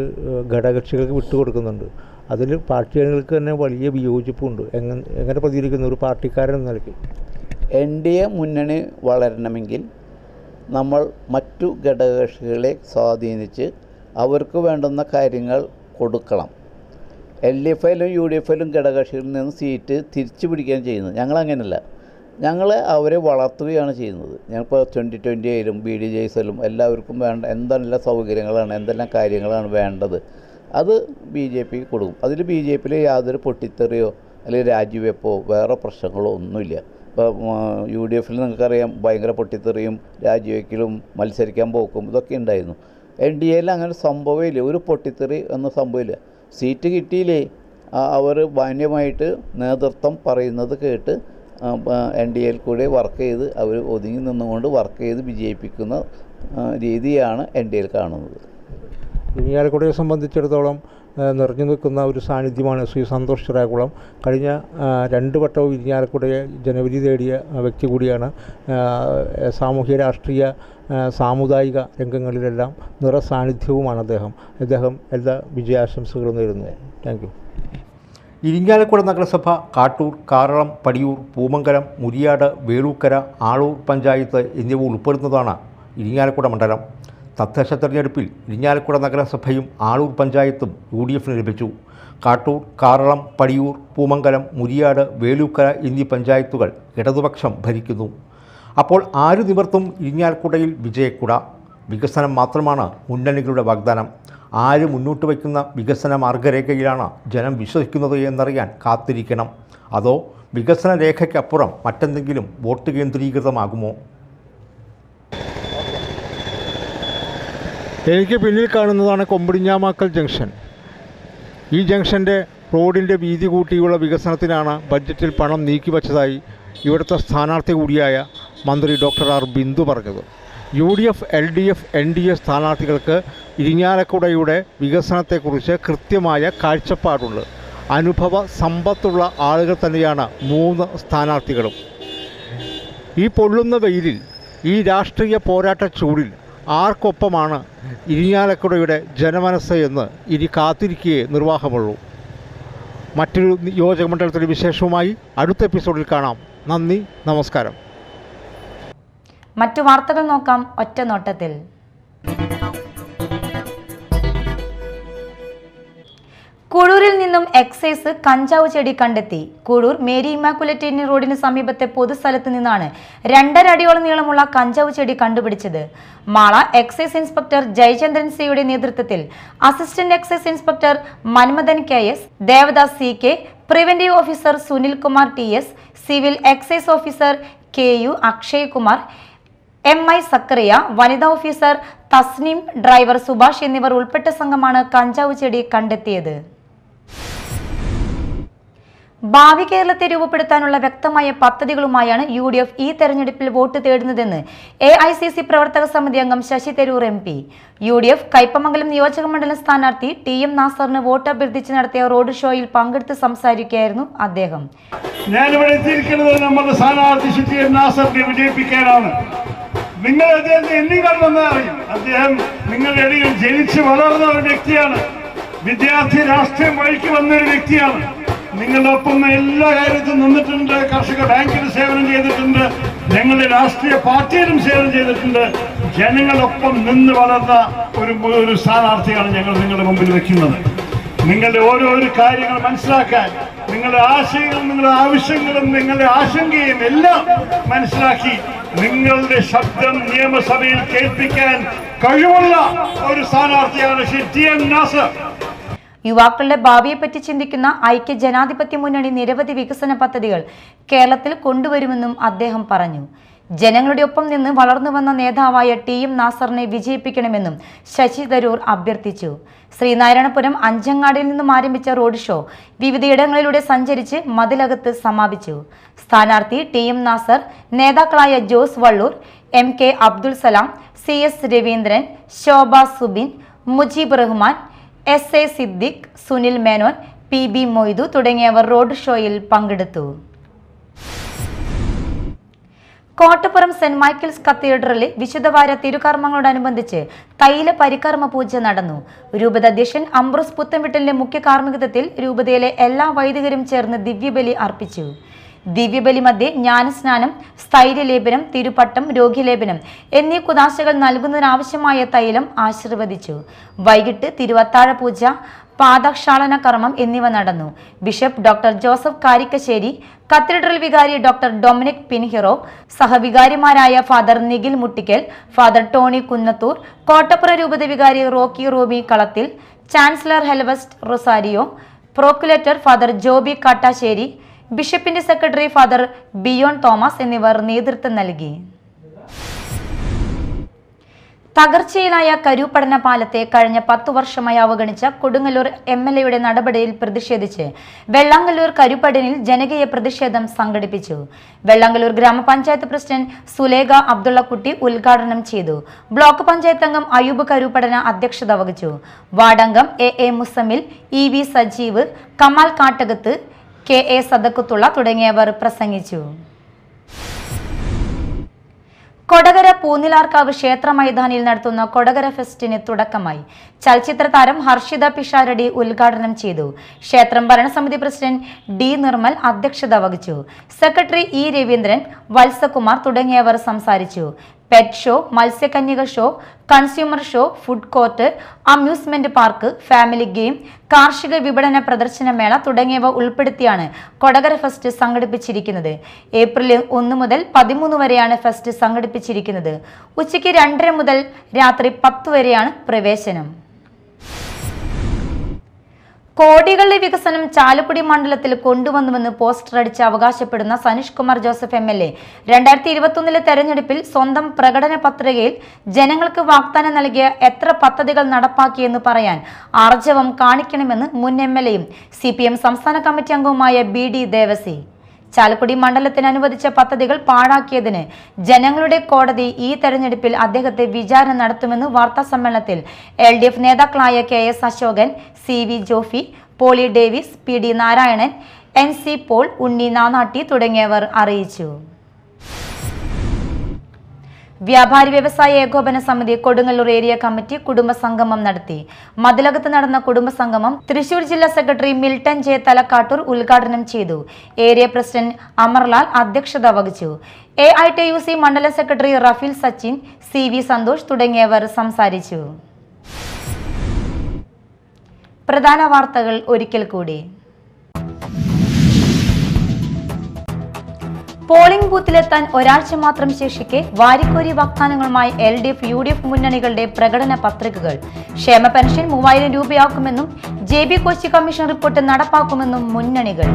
ഘടകകക്ഷികൾക്ക് വിട്ടുകൊടുക്കുന്നുണ്ട്. അതിൽ പാർട്ടി അംഗങ്ങൾക്ക് തന്നെ വലിയ വിയോജിപ്പുണ്ട്. എങ്ങനെ പ്രതികരിക്കുന്ന ഒരു പാർട്ടിക്കാരൻ എന്ന നിലയ്ക്ക്? NDA മുന്നണി വളരണമെങ്കിൽ നമ്മൾ മറ്റു ഘടകകക്ഷികളെ സ്വാധീനിച്ച് അവർക്ക് വേണ്ടുന്ന കാര്യങ്ങൾ കൊടുക്കണം. LDF-ലും UDF-ലും ഘടകകക്ഷികളിൽ നിന്ന് സീറ്റ് തിരിച്ചു പിടിക്കുകയാണ് ചെയ്യുന്നത്. ഞങ്ങളങ്ങനെയല്ല, ഞങ്ങൾ അവരെ വളർത്തുകയാണ് ചെയ്യുന്നത്. ഞങ്ങളിപ്പോൾ 2020 BDJs-ലും എല്ലാവർക്കും വേണ്ട എന്തെല്ലാം സൗകര്യങ്ങളാണ്, എന്തെല്ലാം കാര്യങ്ങളാണ് വേണ്ടത് അത് BJPക്ക് കൊടുക്കും. അതിൽ BJPയിൽ യാതൊരു പൊട്ടിത്തെറിയോ അല്ലെങ്കിൽ രാജിവെപ്പോ വേറെ പ്രശ്നങ്ങളോ ഒന്നുമില്ല. ഇപ്പോൾ UDF-ൽ നിങ്ങൾക്കറിയാം ഭയങ്കര പൊട്ടിത്തെറിയും രാജിവെക്കലും മത്സരിക്കാൻ പോക്കും ഇതൊക്കെ ഉണ്ടായിരുന്നു. NDA-ൽ അങ്ങനെ സംഭവമില്ല, ഒരു പൊട്ടിത്തെറി ഒന്നും സംഭവമില്ല. സീറ്റ് കിട്ടിയില്ലേ അവർ മാന്യമായിട്ട് നേതൃത്വം പറയുന്നത് കേട്ട് NDA-ൽ കൂടെ വർക്ക് ചെയ്ത് അവർ ഒതുങ്ങി നിന്നുകൊണ്ട് വർക്ക് ചെയ്ത് വിജയിപ്പിക്കുന്ന രീതിയാണ് NDA-ൽ കാണുന്നത്. ഇരിങ്ങാലക്കുടയെ സംബന്ധിച്ചിടത്തോളം നിറഞ്ഞു നിൽക്കുന്ന ഒരു സാന്നിധ്യമാണ് ശ്രീ സന്തോഷ് ചിറാകുളം. കഴിഞ്ഞ 2 വട്ടവും ഇരിങ്ങാലക്കുടയെ ജനവിധി തേടിയ വ്യക്തി കൂടിയാണ്. സാമൂഹ്യ രാഷ്ട്രീയ സാമുദായിക രംഗങ്ങളിലെല്ലാം നിറസാന്നിധ്യവുമാണ് അദ്ദേഹം. എല്ലാ വിജയാശംസകളും നേരുന്നു. Thank you. ഇരിങ്ങാലക്കുട നഗരസഭ കാട്ടൂർ, കാറളം, പടിയൂർ, പൂമംഗലം, മുരിയാട്, വേളൂക്കര, ആളൂർ പഞ്ചായത്ത് എന്നിവ ഉൾപ്പെടുന്നതാണ് ഇരിങ്ങാലക്കുട മണ്ഡലം. തദ്ദേശ തെരഞ്ഞെടുപ്പിൽ ഇരിങ്ങാലക്കുട നഗരസഭയും ആളൂർ പഞ്ചായത്തും UDF-ന് ലഭിച്ചു. കാട്ടൂർ, കാറളം, പടിയൂർ, പൂമംഗലം, മുരിയാട്, വേളൂക്കര എന്നീ പഞ്ചായത്തുകൾ ഇടതുപക്ഷം ഭരിക്കുന്നു. അപ്പോൾ ആര് നിവർത്തും ഇരിങ്ങാലക്കുടയിൽ വിജയക്കുട? വികസനം മാത്രമാണ് മുന്നണികളുടെ വാഗ്ദാനം. ആര് മുന്നോട്ട് വയ്ക്കുന്ന വികസന മാർഗരേഖയിലാണ് ജനം വിശ്വസിക്കുന്നത് എന്നറിയാൻ കാത്തിരിക്കണം. അതോ വികസന രേഖയ്ക്കപ്പുറം മറ്റെന്തെങ്കിലും വോട്ട് കേന്ദ്രീകൃതമാകുമോ? എനിക്ക് പിന്നിൽ കാണുന്നതാണ് കൊമ്പടിഞ്ഞാമാക്കൽ ജംഗ്ഷൻ. ഈ ജംഗ്ഷൻ്റെ റോഡിൻ്റെ വീതി കൂട്ടിയുള്ള വികസനത്തിനാണ് ബഡ്ജറ്റിൽ പണം നീക്കിവച്ചതായി ഇവിടുത്തെ സ്ഥാനാർത്ഥി കൂടിയായ മന്ത്രി ഡോക്ടർ ആർ ബിന്ദു പറഞ്ഞത്. UDF, LDF, NDA സ്ഥാനാർത്ഥികൾക്ക് ഇരിങ്ങാലക്കുടയുടെ വികസനത്തെക്കുറിച്ച് കൃത്യമായ കാഴ്ചപ്പാടുണ്ട്. അനുഭവ സമ്പത്തുള്ള ആളുകൾ തന്നെയാണ് 3 സ്ഥാനാർത്ഥികളും. ഈ പൊള്ളുന്ന വെയിലിൽ, ഈ രാഷ്ട്രീയ പോരാട്ട ചൂടിൽ ആർക്കൊപ്പമാണ് ഇരിങ്ങാലക്കുടയുടെ ജനമനസ്സ് എന്ന് ഇനി കാത്തിരിക്കുകയേ നിർവാഹമുള്ളൂ. മറ്റൊരു നിയോജകമണ്ഡലത്തിൻ്റെ വിശേഷവുമായി അടുത്ത എപ്പിസോഡിൽ കാണാം. നന്ദി, നമസ്കാരം. മറ്റു വാർത്തകൾ നോക്കാം ഒറ്റനോട്ടത്തിൽ. കുഴൂരിൽ നിന്നും എക്സൈസ് കഞ്ചാവ് ചെടി കണ്ടെത്തി. കുഴൂർ മേരി ഇമാക്കുലേറ്റ് റോഡിന് സമീപത്തെ പൊതുസ്ഥലത്ത് നിന്നാണ് 2.5 അടിയോളം നീളമുള്ള കഞ്ചാവ് ചെടി കണ്ടുപിടിച്ചത്. മാള എക്സൈസ് ഇൻസ്പെക്ടർ ജയചന്ദ്രൻ സിയുടെ നേതൃത്വത്തിൽ assistant excise inspector Manmadhan KS, Devadas CK, preventive officer Sunil Kumar TS, civil excise officer KU Akshay Kumar, MI Zakariya, വനിതാ ഓഫീസർ തസ്നീം, ഡ്രൈവർ സുഭാഷ് എന്നിവർ ഉൾപ്പെട്ട സംഘമാണ് കഞ്ചാവ് ചെടി കണ്ടെത്തിയത്. ഭാവി കേരളത്തെ രൂപപ്പെടുത്താനുള്ള വ്യക്തമായ പദ്ധതികളുമായാണ് UDF ഈ തെരഞ്ഞെടുപ്പിൽ വോട്ട് തേടുന്നതെന്ന് AICC പ്രവർത്തക സമിതി അംഗം ശശി തരൂർ MP. UDF കയ്പമംഗലം നിയോജക മണ്ഡലം സ്ഥാനാർത്ഥി TM നാസറിന് വോട്ട് അഭ്യർത്ഥിച്ച് നടത്തിയ റോഡ് ഷോയിൽ പങ്കെടുത്ത് സംസാരിക്കുകയായിരുന്നു അദ്ദേഹം. ഞാനിവിടെ എത്തിയിരിക്കുന്നത് നമ്മുടെ സ്ഥാനാർത്ഥി TM നാസറിനെ വിജയിപ്പിക്കാനാണ്. നിങ്ങൾ അദ്ദേഹത്തെ എണ്ണിക്കണ്ടെന്ന് അറിയും. അദ്ദേഹം നിങ്ങളുടെ ഇടയിൽ ജനിച്ച് വളർന്ന ഒരു വ്യക്തിയാണ്. വിദ്യാർത്ഥി രാഷ്ട്രീയം വഴിക്ക് വന്നൊരു വ്യക്തിയാണ്. നിങ്ങളുടെ ഒപ്പം എല്ലാ കാര്യത്തിലും നിന്നിട്ടുണ്ട്. കർഷക ബാങ്കിൽ സേവനം ചെയ്തിട്ടുണ്ട്. ഞങ്ങളുടെ രാഷ്ട്രീയ പാർട്ടിയിലും സേവനം ചെയ്തിട്ടുണ്ട്. ജനങ്ങളൊപ്പം നിന്ന് വളർന്ന ഒരു സ്ഥാനാർത്ഥിയാണ് ഞങ്ങൾ നിങ്ങളുടെ മുമ്പിൽ വെക്കുന്നത്. നിങ്ങളുടെ ഓരോരോ കാര്യങ്ങൾ മനസ്സിലാക്കാൻ, നിങ്ങളുടെ ആശയങ്ങളും നിങ്ങളുടെ ആവശ്യങ്ങളും നിങ്ങളുടെ ആശങ്കയും എല്ലാം മനസ്സിലാക്കി നിങ്ങളുടെ ശബ്ദം നിയമസഭയിൽ കേൾപ്പിക്കാൻ കഴിവുള്ള ഒരു സ്ഥാനാർത്ഥിയാണ് TM നാസർ. യുവാക്കളുടെ ഭാവിയെപ്പറ്റി ചിന്തിക്കുന്ന ഐക്യ ജനാധിപത്യ മുന്നണി നിരവധി വികസന പദ്ധതികൾ കേരളത്തിൽ കൊണ്ടുവരുമെന്നും അദ്ദേഹം പറഞ്ഞു. ജനങ്ങളുടെ ഒപ്പം നിന്ന് വളർന്നു വന്ന നേതാവായ TM നാസറിനെ വിജയിപ്പിക്കണമെന്നും ശശി തരൂർ അഭ്യർത്ഥിച്ചു. ശ്രീനാരായണപുരം അഞ്ചങ്ങാടിയിൽ നിന്നും ആരംഭിച്ച റോഡ് ഷോ വിവിധയിടങ്ങളിലൂടെ സഞ്ചരിച്ച് മതിലകത്ത് സമാപിച്ചു. സ്ഥാനാർത്ഥി TM നാസർ നേതാക്കളായ ജോസ് വള്ളൂർ, MK അബ്ദുൽ സലാം, CS രവീന്ദ്രൻ, ശോഭ സുബിൻ, മുജീബ് റഹ്മാൻ, SA സിദ്ദിഖ്, സുനിൽ മേനോൻ, PB മൊയ്തു തുടങ്ങിയവർ റോഡ് ഷോയിൽ പങ്കെടുത്തു. കോട്ടപ്പുറം സെന്റ് മൈക്കിൾസ് കത്തീഡ്രലിൽ വിശുദ്ധവാര തിരുകർമ്മങ്ങളോടനുബന്ധിച്ച് തൈല പരികർമ്മ പൂജ നടന്നു. രൂപത അധ്യക്ഷൻ അംബ്രോസ് പുത്തൻവിട്ടലിന്റെ മുഖ്യ കാർമ്മികത്വത്തിൽ രൂപതയിലെ എല്ലാ വൈദികരും ചേർന്ന് ദിവ്യബലി അർപ്പിച്ചു. ദിവ്യബലി മധ്യേ ജ്ഞാനസ്നാനം, സ്ഥൈര്യലേപനം, തിരുപ്പട്ടം, രോഗിലേപനം എന്നീ കുദാശകൾ നൽകുന്നതിനാവശ്യമായ തൈലം ആശീർവദിച്ചു. വൈകിട്ട് തിരുവത്താഴ പൂജ, പാദക്ഷാളന കർമ്മം എന്നിവ നടന്നു. Bishop doctor Joseph Karikkassery, cathedral വികാരി ഡോക്ടർ ഡൊമിനിക് പിൻഹിറോ, സഹവികാരിമാരായ father Nikhil Muttikkal, father Tony Kunnathur, കോട്ടപ്പുറ രൂപത വികാരി Rocky Roby Kalathil, chancellor Helvest Rosario, procurator father Joby Kattassery, ബിഷപ്പിന്റെ സെക്രട്ടറി ഫാദർ ബിയോൺ തോമസ് എന്നിവർ നേതൃത്വം നൽകി. തകർച്ചയിലായ കരൂപ്പടന പാലത്തെ കഴിഞ്ഞ 10 വർഷമായി അവഗണിച്ച കൊടുങ്ങല്ലൂർ MLAയുടെ നടപടിയിൽ പ്രതിഷേധിച്ച് വെള്ളാങ്കല്ലൂർ കരൂപ്പടനിൽ ജനകീയ പ്രതിഷേധം സംഘടിപ്പിച്ചു. വെള്ളാങ്കല്ലൂർ ഗ്രാമപഞ്ചായത്ത് പ്രസിഡന്റ് സുലേഖ അബ്ദുള്ളക്കുട്ടി ഉദ്ഘാടനം ചെയ്തു. ബ്ലോക്ക് പഞ്ചായത്ത് അംഗം അയൂബ് കരൂപ്പടന അധ്യക്ഷത വഹിച്ചു. വാർഡംഗം AA Muzammil, EV Sajeev, Kamal Kattakath, KA സദക്കുത്തുള്ള തുടങ്ങിയവർ പ്രസംഗിച്ചു. കൊടകര പൂനിലാർക്കാവ് ക്ഷേത്ര മൈതാനിയിൽ നടത്തുന്ന കൊടകര ഫെസ്റ്റിന് തുടക്കമായി. ചലച്ചിത്ര താരം ഹർഷിത പിഷാരടി ഉദ്ഘാടനം ചെയ്തു. ക്ഷേത്രം ഭരണസമിതി പ്രസിഡന്റ് D നിർമ്മൽ അധ്യക്ഷത വഹിച്ചു. സെക്രട്ടറി E രവീന്ദ്രൻ, വത്സകുമാർ തുടങ്ങിയവർ സംസാരിച്ചു. പെറ്റ് ഷോ, മത്സ്യകന്യക show, consumer show, food court, amusement park, family game, കാർഷിക വിപണന പ്രദർശനമേള തുടങ്ങിയവ ഉൾപ്പെടുത്തിയാണ് കൊടകര ഫെസ്റ്റ് സംഘടിപ്പിച്ചിരിക്കുന്നത്. ഏപ്രിൽ 1 മുതൽ 13 വരെയാണ് ഫെസ്റ്റ് സംഘടിപ്പിച്ചിരിക്കുന്നത്. ഉച്ചയ്ക്ക് 2:30 മുതൽ രാത്രി 10 വരെയാണ് പ്രവേശനം. കോടികളുടെ വികസനം ചാലക്കുടി മണ്ഡലത്തിൽ കൊണ്ടുവന്നുവെന്ന് പോസ്റ്റർ അടിച്ച് അവകാശപ്പെടുന്ന സനീഷ് കുമാർ ജോസഫ് MLA 2021 തെരഞ്ഞെടുപ്പിൽ സ്വന്തം പ്രകടന പത്രികയിൽ ജനങ്ങൾക്ക് വാഗ്ദാനം നൽകിയ എത്ര പദ്ധതികൾ നടപ്പാക്കിയെന്ന് പറയാൻ ആർജവം കാണിക്കണമെന്ന് മുൻ MLAയും CPM സംസ്ഥാന കമ്മിറ്റി അംഗവുമായ BD ദേവസി. ചാലക്കുടി മണ്ഡലത്തിന് അനുവദിച്ച പദ്ധതികൾ പാഴാക്കിയതിന് ജനങ്ങളുടെ കോടതി ഈ തെരഞ്ഞെടുപ്പിൽ അദ്ദേഹത്തെ വിചാരണ നടത്തുമെന്ന് വാർത്താ സമ്മേളനത്തിൽ LDF നേതാക്കളായ KS Ashokan, CV Jofi, Poly Davis, PD Narayanan, NC Paul, Unni Nanatti തുടങ്ങിയവർ അറിയിച്ചു. വ്യാപാരി വ്യവസായ ഏകോപന സമിതി കൊടുങ്ങല്ലൂർ ഏരിയ കമ്മിറ്റി കുടുംബസംഗമം നടത്തി. മതിലകത്ത് നടന്ന കുടുംബസംഗമം തൃശൂർ ജില്ലാ സെക്രട്ടറി മിൽട്ടൺ J തലക്കാട്ടൂർ ഉദ്ഘാടനം ചെയ്തു. ഏരിയ പ്രസിഡന്റ് അമർലാൽ അധ്യക്ഷത വഹിച്ചു. AITUC മണ്ഡലം secretary Raphael Sachin, CV Santhosh തുടങ്ങിയവർ സംസാരിച്ചു. പ്രധാന വാർത്തകൾ ഒരിക്കൽ കൂടി. പോളിംഗ് ബൂത്തിലെത്താൻ ഒരാഴ്ച മാത്രം ശേഷിക്കെ വാരിക്കോരി വാഗ്ദാനങ്ങളുമായി LDF UDF മുന്നണികളുടെ പ്രകടന പത്രികകൾ. ക്ഷേമ pension 3000 രൂപയാക്കുമെന്നും JB Koshy commission report നടപ്പാക്കുമെന്നും മുന്നണികൾ.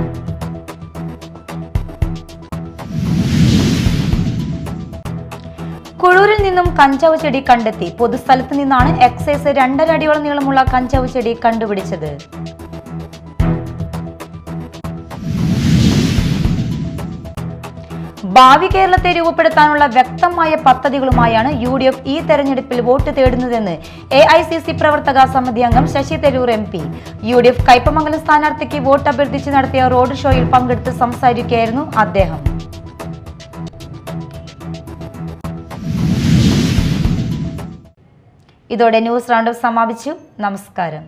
കുഴൂരിൽ നിന്നും കഞ്ചാവ് ചെടി കണ്ടെത്തി. പൊതുസ്ഥലത്ത് നിന്നാണ് എക്സൈസ് 2.5 അടിയോളം നീളമുള്ള കഞ്ചാവ് ചെടി കണ്ടുപിടിച്ചത്. ഭാവി കേരളത്തെ രൂപപ്പെടുത്താനുള്ള വ്യക്തമായ പദ്ധതികളുമായാണ് UDF ഈ തെരഞ്ഞെടുപ്പിൽ വോട്ട് തേടുന്നതെന്ന് AICC പ്രവർത്തക സമിതി അംഗം ശശി തരൂർ MP. UDF കയ്പമംഗലം സ്ഥാനാർത്ഥിക്ക് വോട്ട് അഭ്യർത്ഥിച്ച് നടത്തിയ റോഡ് ഷോയിൽ പങ്കെടുത്ത് സംസാരിക്കുകയായിരുന്നു അദ്ദേഹം. ഇതോടെ ന്യൂസ് റൗണ്ടപ്പ് സമാപിച്ചു. നമസ്കാരം.